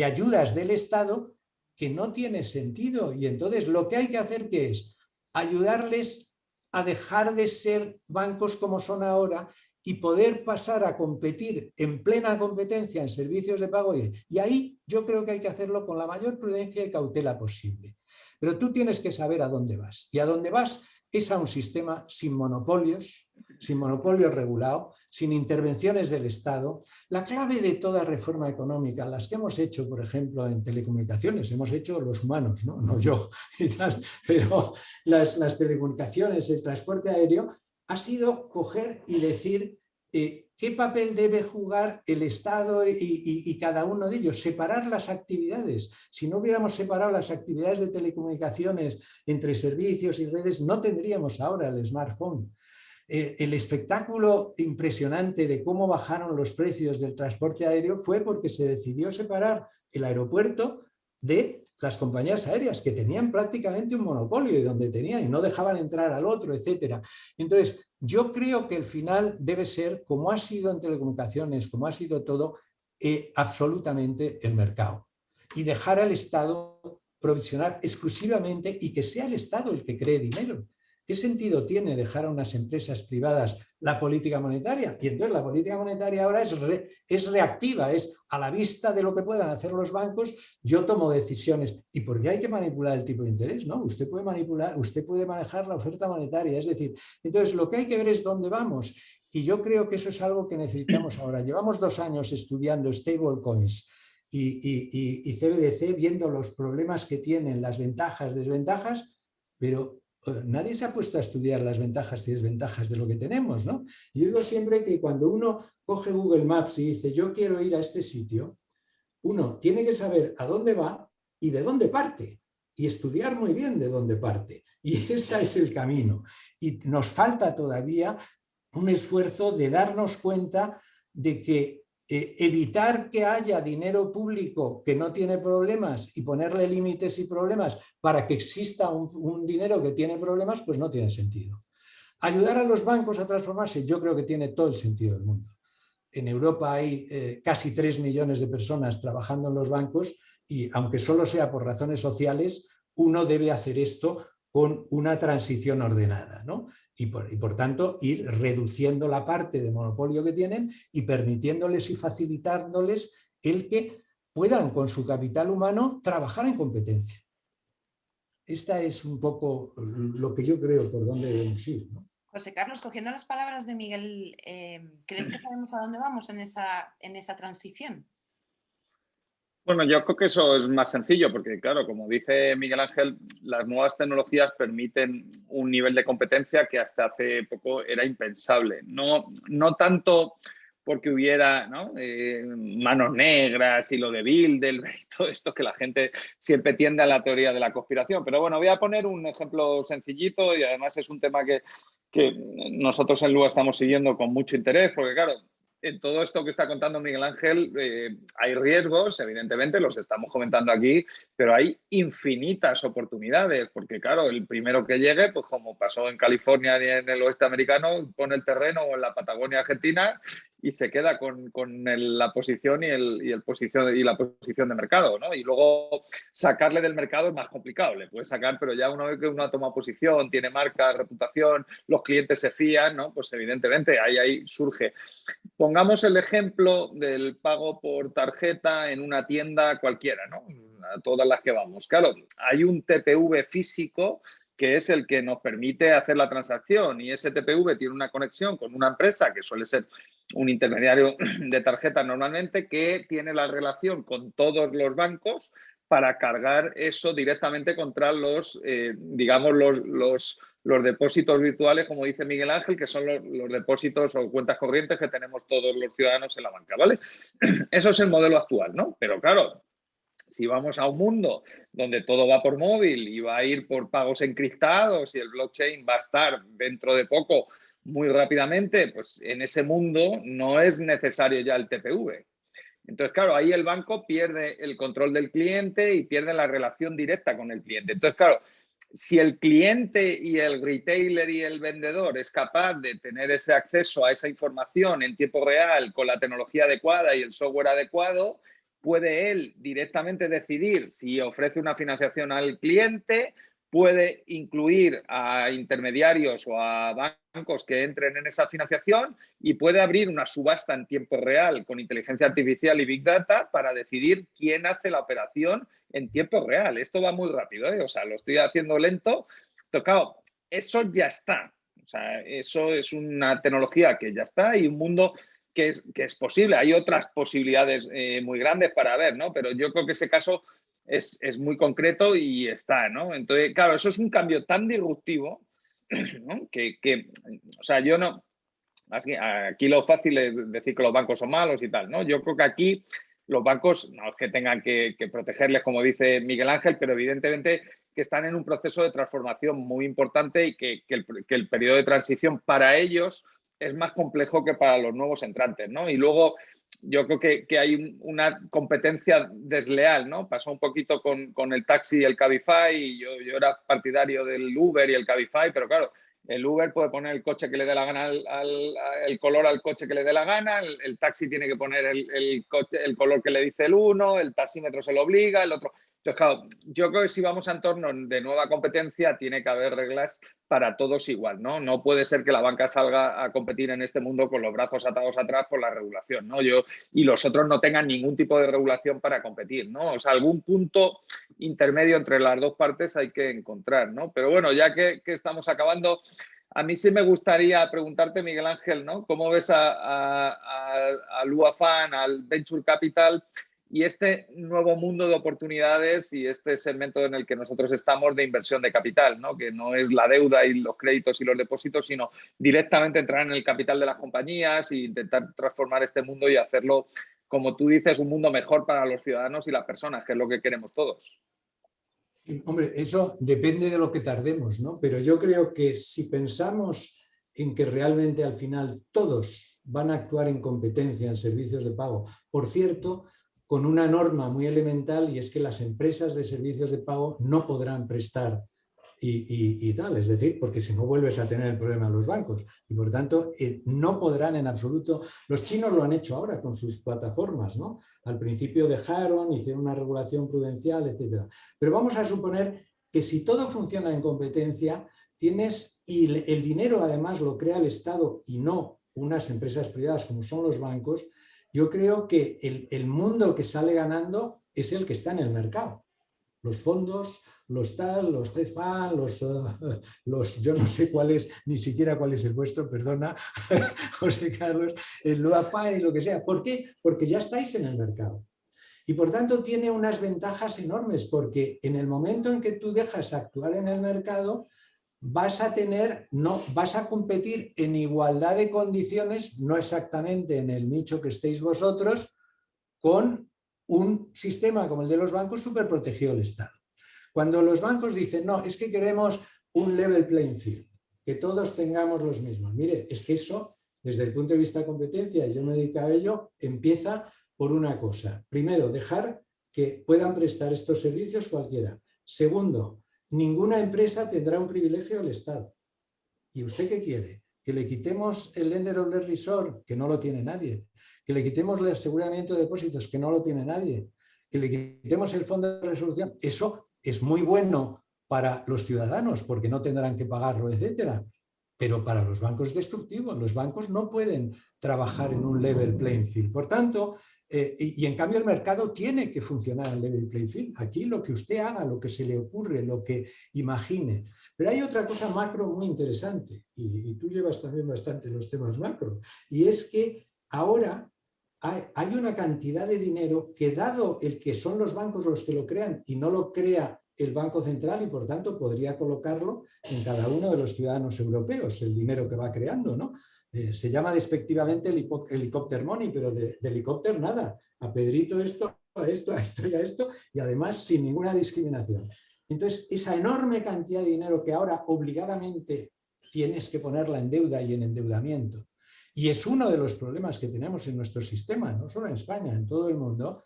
[SPEAKER 4] ayudas del Estado que no tiene sentido. Y entonces lo que hay que hacer ¿qué es? Ayudarles a dejar de ser bancos como son ahora y poder pasar a competir en plena competencia en servicios de pago. Y ahí yo creo que hay que hacerlo con la mayor prudencia y cautela posible. Pero tú tienes que saber a dónde vas. Y a dónde vas es a un sistema sin monopolios regulado, sin intervenciones del Estado. La clave de toda reforma económica, las que hemos hecho, por ejemplo, en telecomunicaciones, hemos hecho los humanos, no yo, y tal, pero las telecomunicaciones, el transporte aéreo, ha sido coger y decir qué papel debe jugar el Estado y cada uno de ellos, separar las actividades. Si no hubiéramos separado las actividades de telecomunicaciones entre servicios y redes, no tendríamos ahora el smartphone. El espectáculo impresionante de cómo bajaron los precios del transporte aéreo fue porque se decidió separar el aeropuerto de las compañías aéreas que tenían prácticamente un monopolio y donde tenían y no dejaban entrar al otro, etcétera. Entonces, yo creo que el final debe ser, como ha sido en telecomunicaciones, como ha sido todo, absolutamente el mercado y dejar al Estado provisionar exclusivamente y que sea el Estado el que cree dinero. ¿Qué sentido tiene dejar a unas empresas privadas la política monetaria? Y entonces la política monetaria ahora es reactiva, es a la vista de lo que puedan hacer los bancos, yo tomo decisiones. ¿Y por qué hay que manipular el tipo de interés? ¿No? Usted puede manejar la oferta monetaria. Es decir, entonces lo que hay que ver es dónde vamos. Y yo creo que eso es algo que necesitamos ahora. Llevamos 2 años estudiando stablecoins y CBDC, viendo los problemas que tienen, las ventajas, desventajas, pero nadie se ha puesto a estudiar las ventajas y desventajas de lo que tenemos, ¿no? Yo digo siempre que cuando uno coge Google Maps y dice yo quiero ir a este sitio, uno tiene que saber a dónde va y de dónde parte y estudiar muy bien de dónde parte. Y ese es el camino. Y nos falta todavía un esfuerzo de darnos cuenta de que evitar que haya dinero público que no tiene problemas y ponerle límites y problemas para que exista un dinero que tiene problemas, pues no tiene sentido. Ayudar a los bancos a transformarse, yo creo que tiene todo el sentido del mundo. En Europa hay casi 3 millones de personas trabajando en los bancos y aunque solo sea por razones sociales, uno debe hacer esto con una transición ordenada, ¿no? Y por tanto ir reduciendo la parte de monopolio que tienen y permitiéndoles y facilitándoles el que puedan con su capital humano trabajar en competencia. Esta es un poco lo que yo creo por dónde debemos ir, ¿no?
[SPEAKER 2] José Carlos, cogiendo las palabras de Miguel, ¿crees que sabemos a dónde vamos en esa transición?
[SPEAKER 1] Bueno, yo creo que eso es más sencillo porque, claro, como dice Miguel Ángel, las nuevas tecnologías permiten un nivel de competencia que hasta hace poco era impensable. No tanto porque hubiera, ¿no? Manos negras y lo de Bilderberg y todo esto, que la gente siempre tiende a la teoría de la conspiración. Pero bueno, voy a poner un ejemplo sencillito y además es un tema que nosotros en LUA estamos siguiendo con mucho interés, porque claro, en todo esto que está contando Miguel Ángel hay riesgos, evidentemente, los estamos comentando aquí, pero hay infinitas oportunidades, porque claro, el primero que llegue, pues como pasó en California y en el oeste americano, pone el terreno o en la Patagonia argentina y se queda con la posición y la posición de mercado, ¿no? Y luego sacarle del mercado es más complicado, le puedes sacar, pero ya una vez que uno ha tomado posición, tiene marca, reputación, los clientes se fían, ¿no? Pues evidentemente ahí surge. Pongamos el ejemplo del pago por tarjeta en una tienda cualquiera, ¿no? A todas las que vamos. Claro, hay un TPV físico que es el que nos permite hacer la transacción y ese TPV tiene una conexión con una empresa que suele ser un intermediario de tarjeta normalmente que tiene la relación con todos los bancos para cargar eso directamente contra los, digamos, los depósitos virtuales, como dice Miguel Ángel, que son los depósitos o cuentas corrientes que tenemos todos los ciudadanos en la banca, ¿vale? Eso es el modelo actual, ¿no? Pero claro, si vamos a un mundo donde todo va por móvil y va a ir por pagos encriptados y el blockchain va a estar dentro de poco muy rápidamente, pues en ese mundo no es necesario ya el TPV. Entonces, claro, ahí el banco pierde el control del cliente y pierde la relación directa con el cliente. Entonces, claro, si el cliente y el retailer y el vendedor es capaz de tener ese acceso a esa información en tiempo real con la tecnología adecuada y el software adecuado, puede él directamente decidir si ofrece una financiación al cliente, puede incluir a intermediarios o a bancos que entren en esa financiación y puede abrir una subasta en tiempo real con inteligencia artificial y Big Data para decidir quién hace la operación en tiempo real. Esto va muy rápido, ¿eh? O sea, lo estoy haciendo lento. Pero claro, eso ya está. O sea, eso es una tecnología que ya está y un mundo que es posible. Hay otras posibilidades muy grandes para ver, ¿no? Pero yo creo que ese caso es muy concreto y está, ¿no? Entonces, claro, eso es un cambio tan disruptivo, ¿no? O sea, yo no... Aquí lo fácil es decir que los bancos son malos y tal, ¿no? Yo creo que aquí los bancos no es que tengan que protegerles, como dice Miguel Ángel, pero evidentemente que están en un proceso de transformación muy importante y que el periodo de transición para ellos es más complejo que para los nuevos entrantes, ¿no? Y luego yo creo que hay una competencia desleal, ¿no? Pasó un poquito con el taxi y el Cabify y yo era partidario del Uber y el Cabify, pero claro, el Uber puede poner el coche que le dé la gana, el color al coche que le dé la gana, el taxi tiene que poner el color que le dice el uno, el taxímetro se lo obliga, el otro. Entonces, claro, yo creo que si vamos a entornos de nueva competencia, tiene que haber reglas para todos igual, ¿no? No puede ser que la banca salga a competir en este mundo con los brazos atados atrás por la regulación, ¿no? Y los otros no tengan ningún tipo de regulación para competir, ¿no? O sea, algún punto intermedio entre las dos partes hay que encontrar, ¿no? Pero bueno, ya que estamos acabando, a mí sí me gustaría preguntarte, Miguel Ángel, ¿no? ¿Cómo ves a LuaFan, al Venture Capital y este nuevo mundo de oportunidades y este segmento en el que nosotros estamos de inversión de capital, ¿no? Que no es la deuda y los créditos y los depósitos, sino directamente entrar en el capital de las compañías e intentar transformar este mundo y hacerlo, como tú dices, un mundo mejor para los ciudadanos y las personas, que es lo que queremos todos?
[SPEAKER 4] Hombre, eso depende de lo que tardemos, ¿no? Pero yo creo que si pensamos en que realmente al final todos van a actuar en competencia en servicios de pago, por cierto, con una norma muy elemental, y es que las empresas de servicios de pago no podrán prestar y tal, es decir, porque si no vuelves a tener el problema de los bancos y por tanto no podrán en absoluto. Los chinos lo han hecho ahora con sus plataformas, ¿no? Al principio dejaron, hicieron una regulación prudencial, etcétera. Pero vamos a suponer que si todo funciona en competencia, tienes, y el dinero además lo crea el Estado y no unas empresas privadas como son los bancos, yo creo que el mundo que sale ganando es el que está en el mercado. Los fondos, los tal, los GEFA, los yo no sé cuál es, ni siquiera cuál es el vuestro, perdona, José Carlos, el LuaFan y lo que sea. ¿Por qué? Porque ya estáis en el mercado. Y por tanto tiene unas ventajas enormes, porque en el momento en que tú dejas actuar en el mercado, vas a competir en igualdad de condiciones, no exactamente en el nicho que estéis vosotros, con un sistema como el de los bancos súper protegido del Estado. Cuando los bancos dicen, no, es que queremos un level playing field, que todos tengamos los mismos. Mire, es que eso, desde el punto de vista de competencia, y yo me dedico a ello, empieza por una cosa. Primero, dejar que puedan prestar estos servicios cualquiera. Segundo, ninguna empresa tendrá un privilegio del Estado. ¿Y usted qué quiere? ¿Que le quitemos el lender of last resort? Que no lo tiene nadie. ¿Que le quitemos el aseguramiento de depósitos? Que no lo tiene nadie. ¿Que le quitemos el fondo de resolución? Eso es muy bueno para los ciudadanos porque no tendrán que pagarlo, etcétera. Pero para los bancos es destructivo. Los bancos no pueden trabajar en un level playing field. Por tanto, y en cambio el mercado tiene que funcionar en level playing field. Aquí lo que usted haga, lo que se le ocurre, lo que imagine. Pero hay otra cosa macro muy interesante, y tú llevas también bastante los temas macro, y es que ahora hay una cantidad de dinero que, dado el que son los bancos los que lo crean y no lo crea el Banco Central, y por tanto podría colocarlo en cada uno de los ciudadanos europeos, el dinero que va creando, ¿no? Se llama despectivamente helicóptero money, pero de helicóptero nada. A Pedrito esto, a esto, a esto y a esto, y además sin ninguna discriminación. Entonces, esa enorme cantidad de dinero que ahora obligadamente tienes que ponerla en deuda y en endeudamiento, y es uno de los problemas que tenemos en nuestro sistema, no solo en España, en todo el mundo,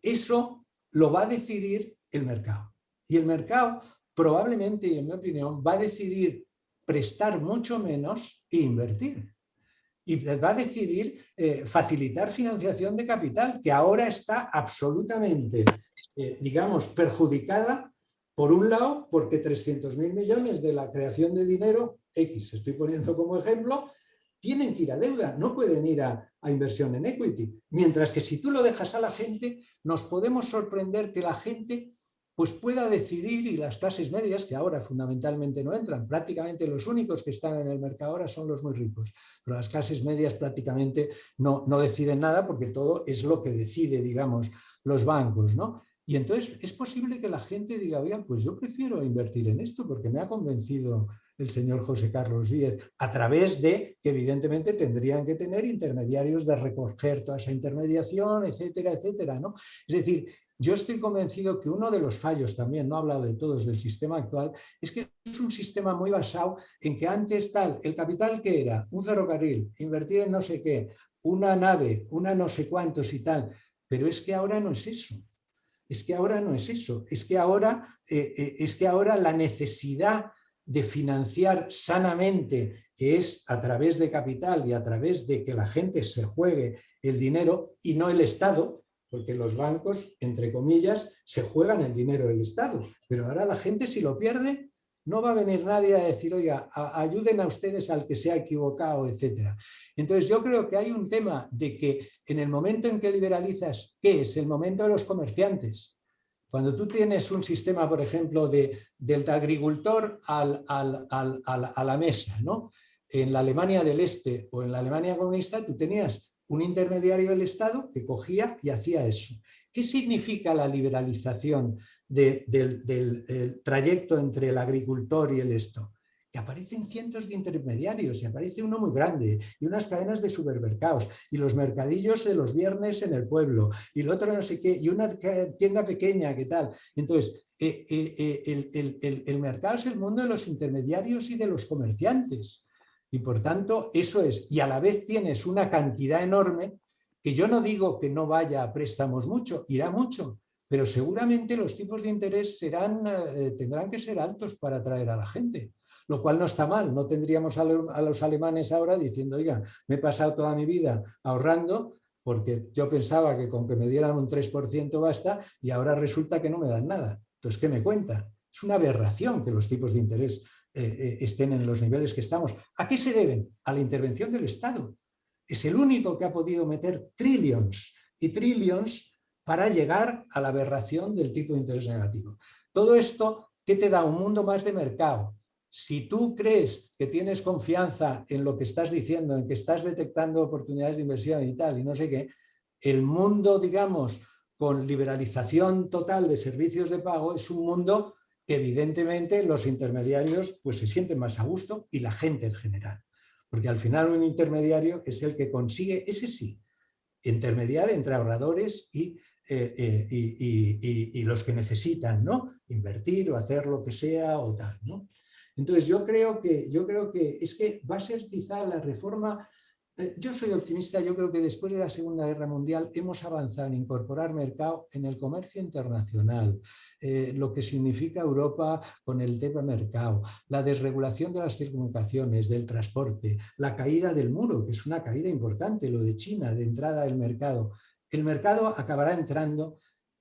[SPEAKER 4] eso lo va a decidir el mercado. Y el mercado probablemente, y en mi opinión, va a decidir prestar mucho menos e invertir. Y va a decidir facilitar financiación de capital, que ahora está absolutamente, digamos, perjudicada, por un lado, porque 300.000 millones de la creación de dinero, X, estoy poniendo como ejemplo, tienen que ir a deuda, no pueden ir a inversión en equity. Mientras que si tú lo dejas a la gente, nos podemos sorprender que la gente pues pueda decidir, y las clases medias, que ahora fundamentalmente no entran, prácticamente los únicos que están en el mercado ahora son los muy ricos, pero las clases medias prácticamente no deciden nada porque todo es lo que decide, digamos, los bancos, ¿no? Y entonces es posible que la gente diga, oigan, pues yo prefiero invertir en esto porque me ha convencido el señor José Carlos Díez, a través de que evidentemente tendrían que tener intermediarios de recoger toda esa intermediación, etcétera, etcétera, ¿no? Es decir, yo estoy convencido que uno de los fallos también, no he hablado de todos del sistema actual, es que es un sistema muy basado en que antes tal, el capital que era un ferrocarril, invertir en no sé qué, una nave, una no sé cuántos y tal, pero es que ahora no es eso. Es que ahora no es eso. Es que ahora la necesidad de financiar sanamente, que es a través de capital y a través de que la gente se juegue el dinero y no el Estado, porque los bancos, entre comillas, se juegan el dinero del Estado. Pero ahora la gente, si lo pierde, no va a venir nadie a decir, oiga, ayuden a ustedes al que se ha equivocado, etcétera. Entonces yo creo que hay un tema de que en el momento en que liberalizas, ¿qué es? El momento de los comerciantes. Cuando tú tienes un sistema, por ejemplo, del agricultor a la mesa, ¿no? En la Alemania del Este o en la Alemania comunista, tú tenías un intermediario del Estado que cogía y hacía eso. ¿Qué significa la liberalización del trayecto entre el agricultor y el esto? Que aparecen cientos de intermediarios y aparece uno muy grande y unas cadenas de supermercados y los mercadillos de los viernes en el pueblo y el otro no sé qué y una tienda pequeña, ¿qué tal? Entonces, el mercado es el mundo de los intermediarios y de los comerciantes y por tanto eso es, y a la vez tienes una cantidad enorme que yo no digo que no vaya a préstamos mucho, irá mucho, pero seguramente los tipos de interés tendrán que ser altos para atraer a la gente. Lo cual no está mal, no tendríamos a los alemanes ahora diciendo, oiga, me he pasado toda mi vida ahorrando porque yo pensaba que con que me dieran un 3% basta y ahora resulta que no me dan nada. Entonces, ¿qué me cuenta? Es una aberración que los tipos de interés estén en los niveles que estamos. ¿A qué se deben? A la intervención del Estado. Es el único que ha podido meter trillions y trillions para llegar a la aberración del tipo de interés negativo. Todo esto, ¿qué te da? Un mundo más de mercado. Si tú crees que tienes confianza en lo que estás diciendo, en que estás detectando oportunidades de inversión y tal, y no sé qué, el mundo, digamos, con liberalización total de servicios de pago es un mundo que evidentemente los intermediarios pues, se sienten más a gusto y la gente en general. Porque al final un intermediario es el que consigue, ese sí, intermediar entre ahorradores y los que necesitan, ¿no? Invertir o hacer lo que sea o tal, ¿no? Entonces yo creo que es que va a ser quizá la reforma. Yo soy optimista, yo creo que después de la Segunda Guerra Mundial hemos avanzado en incorporar mercado en el comercio internacional, lo que significa Europa con el tema mercado, la desregulación de las telecomunicaciones, del transporte, la caída del muro, que es una caída importante, lo de China, de entrada del mercado. El mercado acabará entrando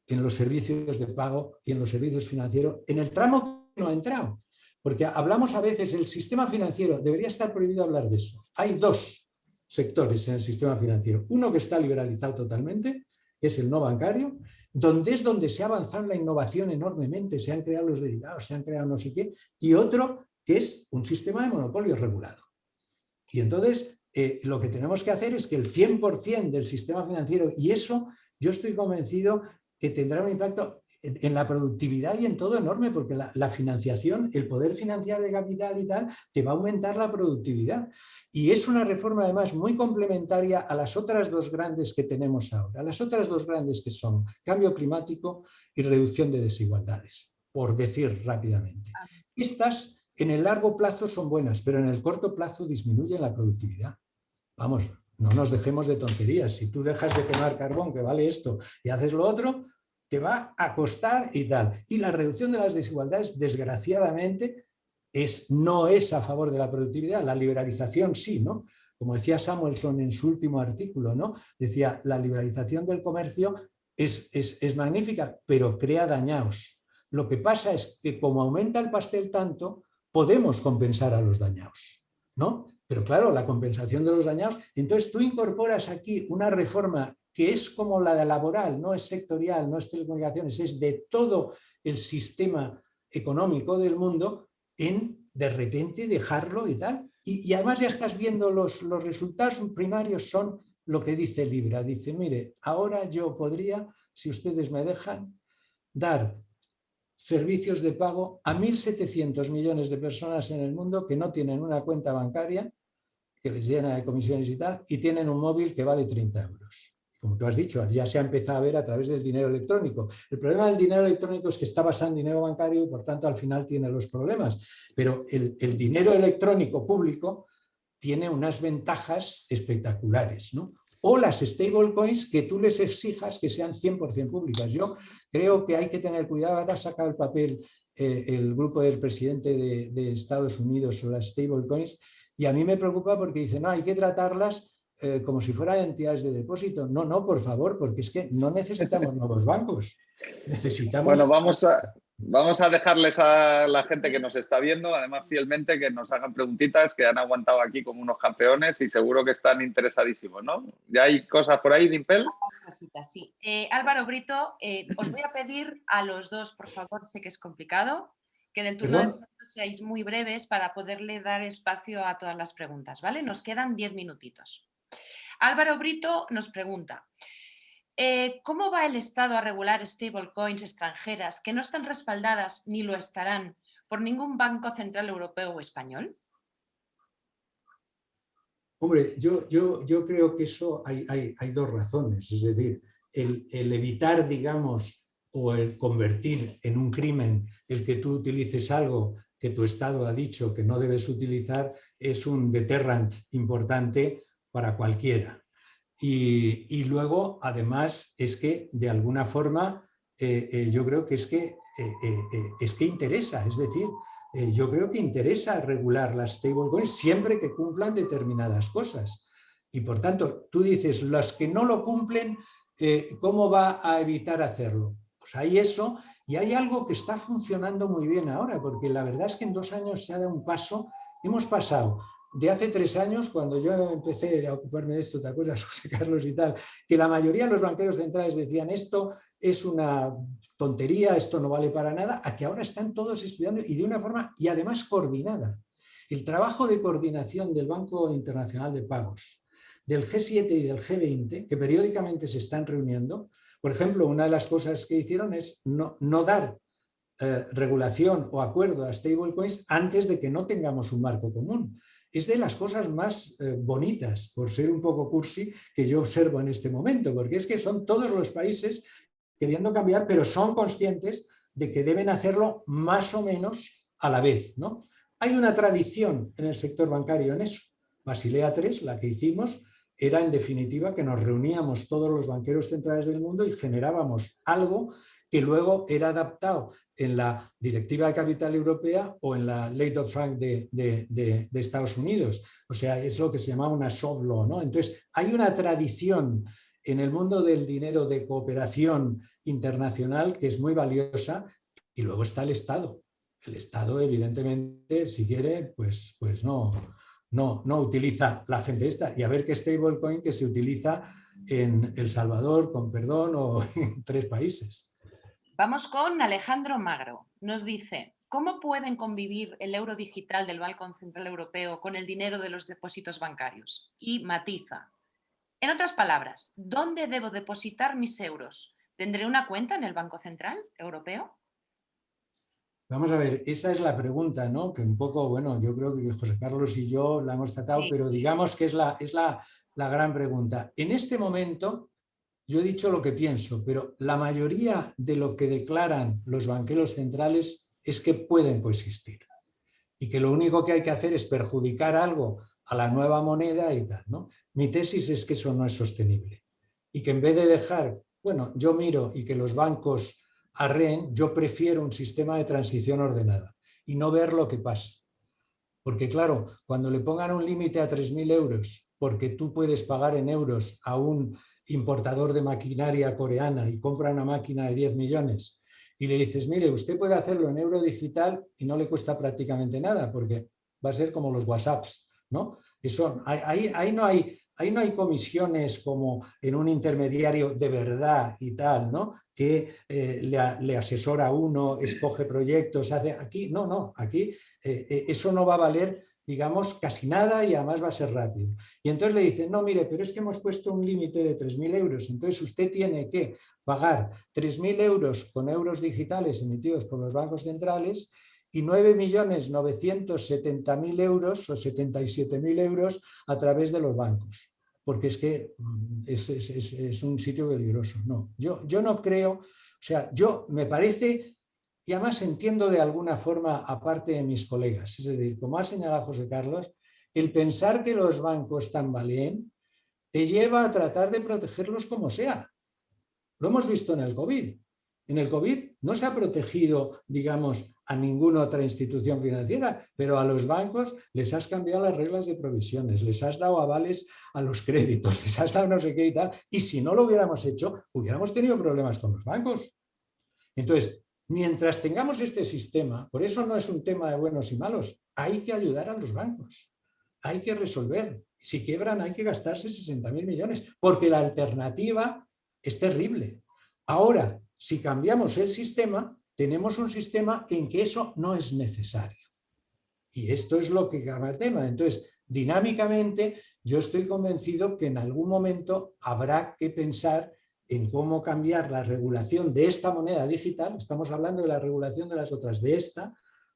[SPEAKER 4] en los servicios de pago y en los servicios financieros, en el tramo que no ha entrado. Porque hablamos a veces, el sistema financiero, debería estar prohibido hablar de eso. Hay dos sectores en el sistema financiero. Uno que está liberalizado totalmente, que es el no bancario, donde se ha avanzado en la innovación enormemente, se han creado los derivados, se han creado no sé qué, y otro que es un sistema de monopolio regulado. Y entonces lo que tenemos que hacer es que el 100% del sistema financiero, y eso yo estoy convencido que tendrá un impacto en la productividad y en todo enorme, porque la financiación, el poder financiar de capital y tal, te va a aumentar la productividad. Y es una reforma además muy complementaria a las otras dos grandes que tenemos ahora. Las otras dos grandes que son cambio climático y reducción de desigualdades, por decir rápidamente. Estas en el largo plazo son buenas, pero en el corto plazo disminuyen la productividad. Vamos, no nos dejemos de tonterías. Si tú dejas de quemar carbón, que vale esto, y haces lo otro, te va a costar y tal. Y la reducción de las desigualdades, desgraciadamente, no es a favor de la productividad. La liberalización sí, ¿no? Como decía Samuelson en su último artículo, ¿no? Decía, la liberalización del comercio es magnífica, pero crea dañados. Lo que pasa es que como aumenta el pastel tanto, podemos compensar a los dañados, ¿no? Pero claro, la compensación de los dañados, entonces tú incorporas aquí una reforma que es como la de laboral, no es sectorial, no es telecomunicaciones, es de todo el sistema económico del mundo, en de repente dejarlo y tal. Y además ya estás viendo los resultados primarios son lo que dice Libra. Dice, mire, ahora yo podría, si ustedes me dejan, dar servicios de pago a 1.700 millones de personas en el mundo que no tienen una cuenta bancaria, que les llena de comisiones y tal, y tienen un móvil que vale 30 euros. Como tú has dicho, ya se ha empezado a ver a través del dinero electrónico. El problema del dinero electrónico es que está basado en dinero bancario y por tanto al final tiene los problemas. Pero el dinero electrónico público tiene unas ventajas espectaculares, ¿no? O las stablecoins que tú les exijas que sean 100% públicas. Yo creo que hay que tener cuidado. Ahora ha sacado el papel el grupo del presidente de Estados Unidos sobre las stablecoins. Y a mí me preocupa porque dicen, no, hay que tratarlas como si fueran entidades de depósito. No, no, por favor, porque es que no necesitamos nuevos bancos. Necesitamos...
[SPEAKER 1] Bueno, vamos a dejarles a la gente que nos está viendo, además fielmente, que nos hagan preguntitas, que han aguantado aquí como unos campeones y seguro que están interesadísimos, ¿no? ¿Ya hay cosas por ahí, Dimpel?
[SPEAKER 2] Cositas, sí. Álvaro Brito, os voy a pedir a los dos, por favor, sé que es complicado, que en el turno de preguntas seáis muy breves para poderle dar espacio a todas las preguntas, ¿vale? Nos quedan 10 minutitos. Álvaro Brito nos pregunta, ¿cómo va el Estado a regular stablecoins extranjeras que no están respaldadas ni lo estarán por ningún banco central europeo o español?
[SPEAKER 4] Hombre, yo creo que eso hay dos razones, es decir, el evitar, digamos, o el convertir en un crimen el que tú utilices algo que tu Estado ha dicho que no debes utilizar es un deterrant importante para cualquiera. Y luego, además, es que de alguna forma yo creo que es que interesa, es decir, yo creo que interesa regular las stablecoins siempre que cumplan determinadas cosas. Y por tanto, tú dices, las que no lo cumplen, ¿cómo va a evitar hacerlo? Pues hay eso, y hay algo que está funcionando muy bien ahora, porque la verdad es que en 2 años se ha dado un paso. Hemos pasado de hace 3 años, cuando yo empecé a ocuparme de esto, ¿te acuerdas, José Carlos y tal? Que la mayoría de los banqueros centrales decían esto es una tontería, esto no vale para nada, a que ahora están todos estudiando y de una forma, y además coordinada. El trabajo de coordinación del Banco Internacional de Pagos, del G7 y del G20, que periódicamente se están reuniendo. Por ejemplo, una de las cosas que hicieron es no dar regulación o acuerdo a stablecoins antes de que no tengamos un marco común. Es de las cosas más bonitas, por ser un poco cursi, que yo observo en este momento, porque es que son todos los países queriendo cambiar, pero son conscientes de que deben hacerlo más o menos a la vez, ¿no? Hay una tradición en el sector bancario en eso. Basilea III, la que hicimos, era en definitiva que nos reuníamos todos los banqueros centrales del mundo y generábamos algo que luego era adaptado en la Directiva de Capital Europea o en la Ley Dodd-Frank de Estados Unidos. O sea, es lo que se llama una soft law, ¿no? Entonces, hay una tradición en el mundo del dinero de cooperación internacional que es muy valiosa, y luego está el Estado. El Estado, evidentemente, si quiere, pues no utiliza la gente esta. Y a ver qué stablecoin que se utiliza en El Salvador, con perdón, o en 3 países.
[SPEAKER 2] Vamos con Alejandro Magro. Nos dice, ¿cómo pueden convivir el euro digital del Banco Central Europeo con el dinero de los depósitos bancarios? Y matiza. En otras palabras, ¿dónde debo depositar mis euros? ¿Tendré una cuenta en el Banco Central Europeo?
[SPEAKER 4] Vamos a ver, esa es la pregunta, ¿no? Que un poco, bueno, yo creo que José Carlos y yo la hemos tratado, pero digamos que es la gran pregunta. En este momento, yo he dicho lo que pienso, pero la mayoría de lo que declaran los banqueros centrales es que pueden coexistir y que lo único que hay que hacer es perjudicar algo a la nueva moneda y tal, ¿no? Mi tesis es que eso no es sostenible y que en vez de dejar, bueno, yo miro y que los bancos arreen, yo prefiero un sistema de transición ordenada y no ver lo que pasa. Porque claro, cuando le pongan un límite a 3.000 euros, porque tú puedes pagar en euros a un importador de maquinaria coreana y compra una máquina de 10 millones y le dices, mire, usted puede hacerlo en euro digital y no le cuesta prácticamente nada, porque va a ser como los WhatsApps, ¿no? Eso, ahí no hay comisiones como en un intermediario de verdad y tal, ¿no? Que le asesora a uno, escoge proyectos, hace aquí, no, aquí eso no va a valer, digamos, casi nada y además va a ser rápido. Y entonces le dicen, no, mire, pero es que hemos puesto un límite de 3.000 euros, entonces usted tiene que pagar 3.000 euros con euros digitales emitidos por los bancos centrales y 9.970.000 euros o 77.000 euros a través de los bancos, porque es que es un sitio peligroso. No, yo no creo, o sea, yo me parece, y además entiendo de alguna forma aparte de mis colegas, es decir, como ha señalado José Carlos, el pensar que los bancos tambaleen te lleva a tratar de protegerlos como sea. Lo hemos visto en el COVID. En el COVID no se ha protegido, digamos, a ninguna otra institución financiera, pero a los bancos les has cambiado las reglas de provisiones, les has dado avales a los créditos, les has dado no sé qué y tal, y si no lo hubiéramos hecho, hubiéramos tenido problemas con los bancos. Entonces, mientras tengamos este sistema, por eso no es un tema de buenos y malos, hay que ayudar a los bancos, hay que resolver. Si quiebran hay que gastarse 60.000 millones, porque la alternativa es terrible. Ahora, si cambiamos el sistema, tenemos un sistema en que eso no es necesario. Y esto es lo que cambia el tema. Entonces, dinámicamente, yo estoy convencido que en algún momento habrá que pensar en cómo cambiar la regulación de esta moneda digital, estamos hablando de la regulación de las otras, de esta,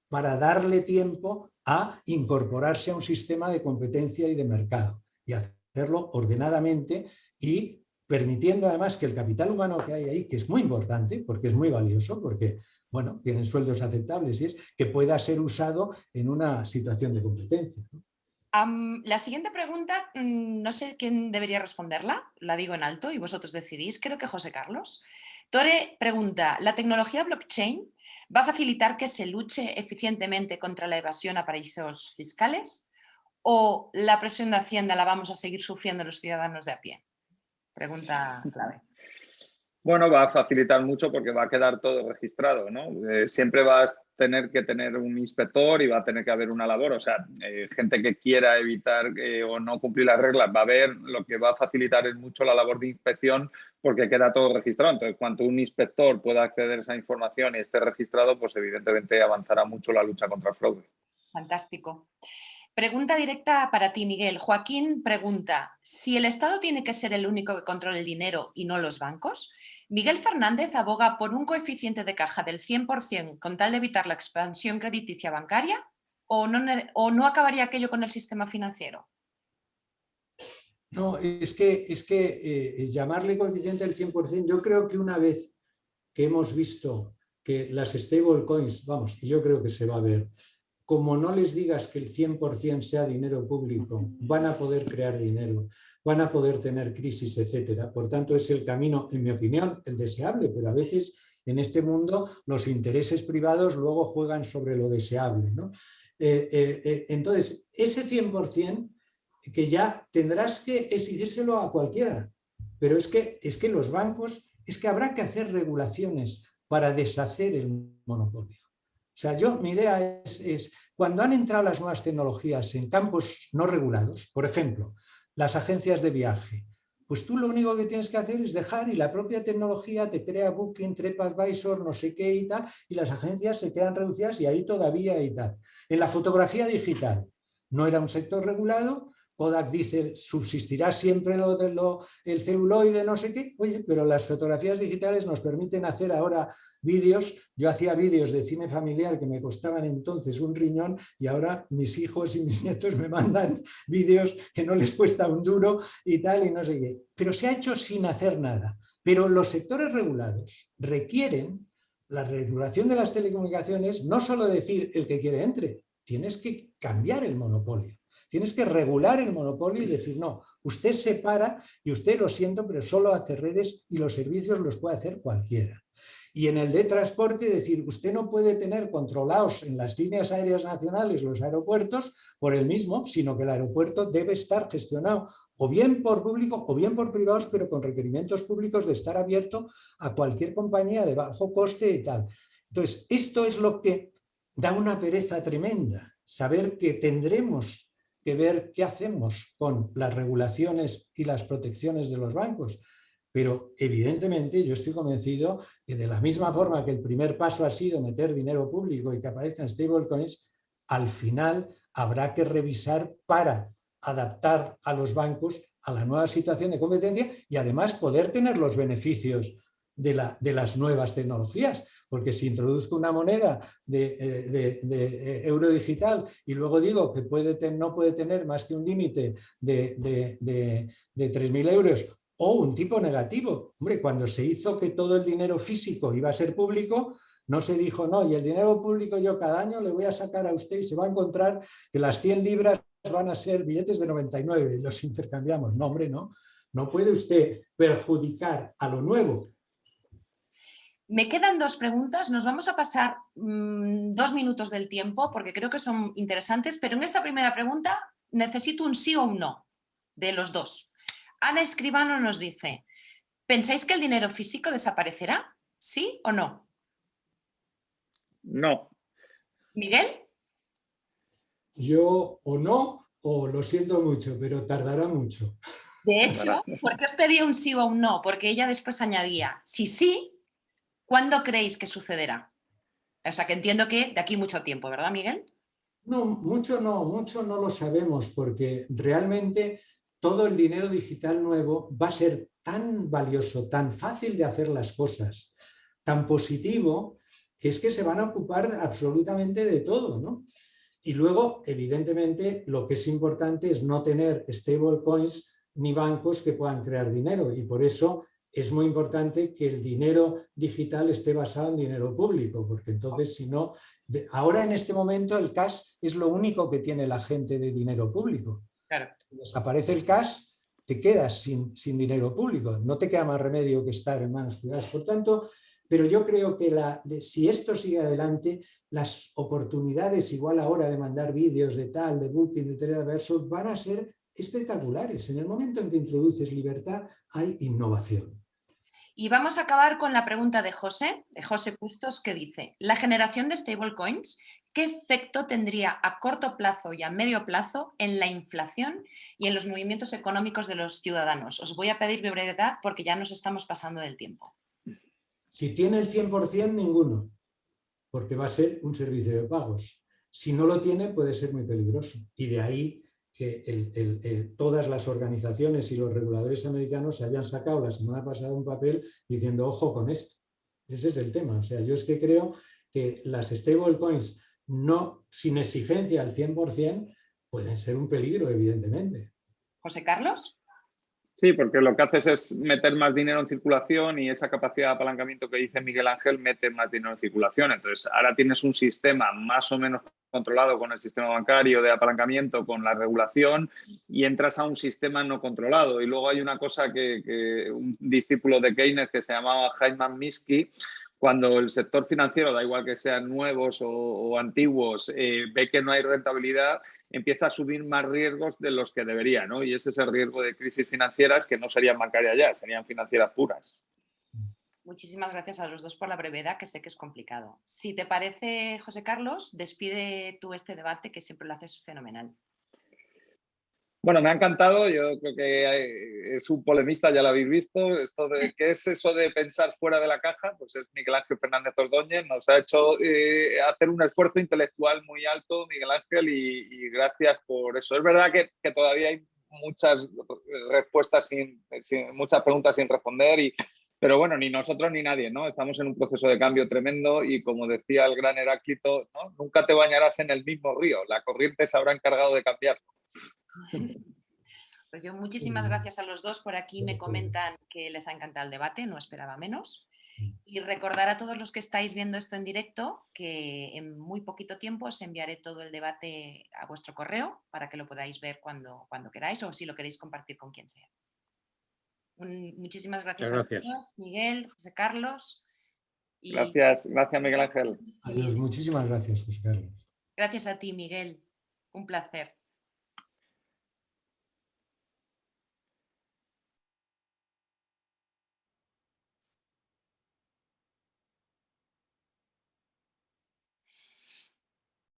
[SPEAKER 4] para darle tiempo a incorporarse a un sistema de competencia y de mercado y hacerlo ordenadamente y permitiendo además que el capital humano que hay ahí, que es muy importante porque es muy valioso, porque bueno, tienen sueldos aceptables, y es que pueda ser usado en una situación de competencia.
[SPEAKER 2] La siguiente pregunta, no sé quién debería responderla, la digo en alto y vosotros decidís, creo que José Carlos. Tore pregunta, ¿la tecnología blockchain va a facilitar que se luche eficientemente contra la evasión a paraísos fiscales? ¿O la presión de Hacienda la vamos a seguir sufriendo los ciudadanos de a pie? Pregunta clave.
[SPEAKER 1] Bueno, va a facilitar mucho porque va a quedar todo registrado, ¿no? Siempre vas a tener que tener un inspector y va a tener que haber una labor. O sea, gente que quiera evitar o no cumplir las reglas va a ver, lo que va a facilitar es mucho la labor de inspección porque queda todo registrado. Entonces, cuanto un inspector pueda acceder a esa información y esté registrado, pues evidentemente avanzará mucho la lucha contra el fraude.
[SPEAKER 2] Fantástico. Pregunta directa para ti, Miguel. Joaquín pregunta, si el Estado tiene que ser el único que controle el dinero y no los bancos, ¿Miguel Fernández aboga por un coeficiente de caja del 100% con tal de evitar la expansión crediticia bancaria o no acabaría aquello con el sistema financiero?
[SPEAKER 4] No, es que llamarle coeficiente del 100%, yo creo que una vez que hemos visto que las stablecoins, vamos, y yo creo que se va a ver, como no les digas que el 100% sea dinero público, van a poder crear dinero, van a poder tener crisis, etcétera. Por tanto, es el camino, en mi opinión, el deseable, pero a veces en este mundo los intereses privados luego juegan sobre lo deseable, ¿no? Entonces, ese 100% que ya tendrás que exigírselo a cualquiera, pero es que los bancos, es que habrá que hacer regulaciones para deshacer el monopolio. O sea, mi idea es cuando han entrado las nuevas tecnologías en campos no regulados, por ejemplo, las agencias de viaje, pues tú lo único que tienes que hacer es dejar y la propia tecnología te crea Booking, TripAdvisor, no sé qué y tal, y las agencias se quedan reducidas y ahí todavía y tal. En la fotografía digital no era un sector regulado, Kodak dice subsistirá siempre el celuloide, no sé qué, oye, pero las fotografías digitales nos permiten hacer ahora vídeos. Yo hacía vídeos de cine familiar que me costaban entonces un riñón y ahora mis hijos y mis nietos me mandan vídeos que no les cuesta un duro y tal y no sé qué. Pero se ha hecho sin hacer nada. Pero los sectores regulados requieren la regulación de las telecomunicaciones, no solo decir el que quiere entre, tienes que cambiar el monopolio. Tienes que regular el monopolio y decir, no, usted se para y usted, lo siento, pero solo hace redes y los servicios los puede hacer cualquiera. Y en el de transporte, decir, usted no puede tener controlados en las líneas aéreas nacionales los aeropuertos por el mismo, sino que el aeropuerto debe estar gestionado o bien por público o bien por privados, pero con requerimientos públicos de estar abierto a cualquier compañía de bajo coste y tal. Entonces, esto es lo que da una pereza tremenda, saber que tendremos que ver qué hacemos con las regulaciones y las protecciones de los bancos. Pero evidentemente yo estoy convencido que de la misma forma que el primer paso ha sido meter dinero público y que aparezcan stablecoins, al final habrá que revisar para adaptar a los bancos a la nueva situación de competencia y además poder tener los beneficios de las nuevas tecnologías, porque si introduzco una moneda de euro digital y luego digo que no puede tener más que un límite de 3.000 euros o un tipo negativo, hombre, cuando se hizo que todo el dinero físico iba a ser público, no se dijo, no, y el dinero público yo cada año le voy a sacar a usted y se va a encontrar que las 100 libras van a ser billetes de 99 y los intercambiamos. No, hombre, no. No puede usted perjudicar a lo nuevo.
[SPEAKER 2] Me quedan dos preguntas, nos vamos a pasar 2 minutos del tiempo porque creo que son interesantes, pero en esta primera pregunta necesito un sí o un no de los dos. Ana Escribano nos dice, ¿pensáis que el dinero físico desaparecerá? ¿Sí o no?
[SPEAKER 1] No.
[SPEAKER 2] ¿Miguel?
[SPEAKER 4] Yo o no, o lo siento mucho, pero tardará mucho.
[SPEAKER 2] De hecho, ¿por qué os pedía un sí o un no? Porque ella después añadía, si sí, ¿cuándo creéis que sucederá? O sea, que entiendo que de aquí mucho tiempo, ¿verdad, Miguel?
[SPEAKER 4] No, mucho no lo sabemos, porque realmente todo el dinero digital nuevo va a ser tan valioso, tan fácil de hacer las cosas, tan positivo, que es que se van a ocupar absolutamente de todo, ¿no? Y luego, evidentemente, lo que es importante es no tener stablecoins ni bancos que puedan crear dinero, y por eso es muy importante que el dinero digital esté basado en dinero público, porque entonces, si no, ahora en este momento el cash es lo único que tiene la gente de dinero público.
[SPEAKER 2] Claro.
[SPEAKER 4] Desaparece el cash, te quedas sin dinero público, no te queda más remedio que estar en manos privadas. Por tanto, pero yo creo que si esto sigue adelante, las oportunidades igual ahora de mandar vídeos de tal, de Booking, de TripAdvisor, van a ser espectaculares. En el momento en que introduces libertad, hay innovación.
[SPEAKER 2] Y vamos a acabar con la pregunta de José Bustos, que dice, ¿la generación de stablecoins qué efecto tendría a corto plazo y a medio plazo en la inflación y en los movimientos económicos de los ciudadanos? Os voy a pedir brevedad porque ya nos estamos pasando del tiempo.
[SPEAKER 4] Si tiene el 100%, ninguno, porque va a ser un servicio de pagos. Si no lo tiene, puede ser muy peligroso. Y de ahí que todas las organizaciones y los reguladores americanos se hayan sacado la semana pasada un papel diciendo ojo con esto. Ese es el tema. O sea, yo es que creo que las stablecoins no sin exigencia al 100% pueden ser un peligro, evidentemente.
[SPEAKER 2] José Carlos.
[SPEAKER 1] Sí, porque lo que haces es meter más dinero en circulación y esa capacidad de apalancamiento que dice Miguel Ángel mete más dinero en circulación. Entonces, ahora tienes un sistema más o menos controlado con el sistema bancario de apalancamiento, con la regulación, y entras a un sistema no controlado. Y luego hay una cosa que un discípulo de Keynes que se llamaba Hyman Minsky, cuando el sector financiero, da igual que sean nuevos o antiguos, ve que no hay rentabilidad, empieza a subir más riesgos de los que debería, ¿no? Y ese es el riesgo de crisis financieras que no serían bancarias ya, serían financieras puras.
[SPEAKER 2] Muchísimas gracias a los dos por la brevedad, que sé que es complicado. Si te parece, José Carlos, despide tú este debate, que siempre lo haces fenomenal.
[SPEAKER 1] Bueno, me ha encantado, yo creo que es un polemista, ya lo habéis visto. ¿Qué es eso de pensar fuera de la caja? Pues es Miguel Ángel Fernández Ordóñez, nos ha hecho hacer un esfuerzo intelectual muy alto, Miguel Ángel, y gracias por eso. Es verdad que todavía hay muchas respuestas, muchas preguntas sin responder, pero bueno, ni nosotros ni nadie, ¿no? Estamos en un proceso de cambio tremendo y, como decía el gran Heráclito, ¿no? Nunca te bañarás en el mismo río, la corriente se habrá encargado de cambiarlo.
[SPEAKER 2] Pues yo muchísimas gracias a los dos. Por aquí me comentan que les ha encantado el debate, no esperaba menos. Y recordar a todos los que estáis viendo esto en directo que en muy poquito tiempo os enviaré todo el debate a vuestro correo para que lo podáis ver cuando queráis, o si lo queréis compartir con quien sea. Muchísimas gracias a todos, Miguel, José Carlos.
[SPEAKER 1] Gracias Miguel Ángel.
[SPEAKER 4] Adiós, muchísimas gracias, José Carlos.
[SPEAKER 2] Gracias a ti, Miguel. Un placer.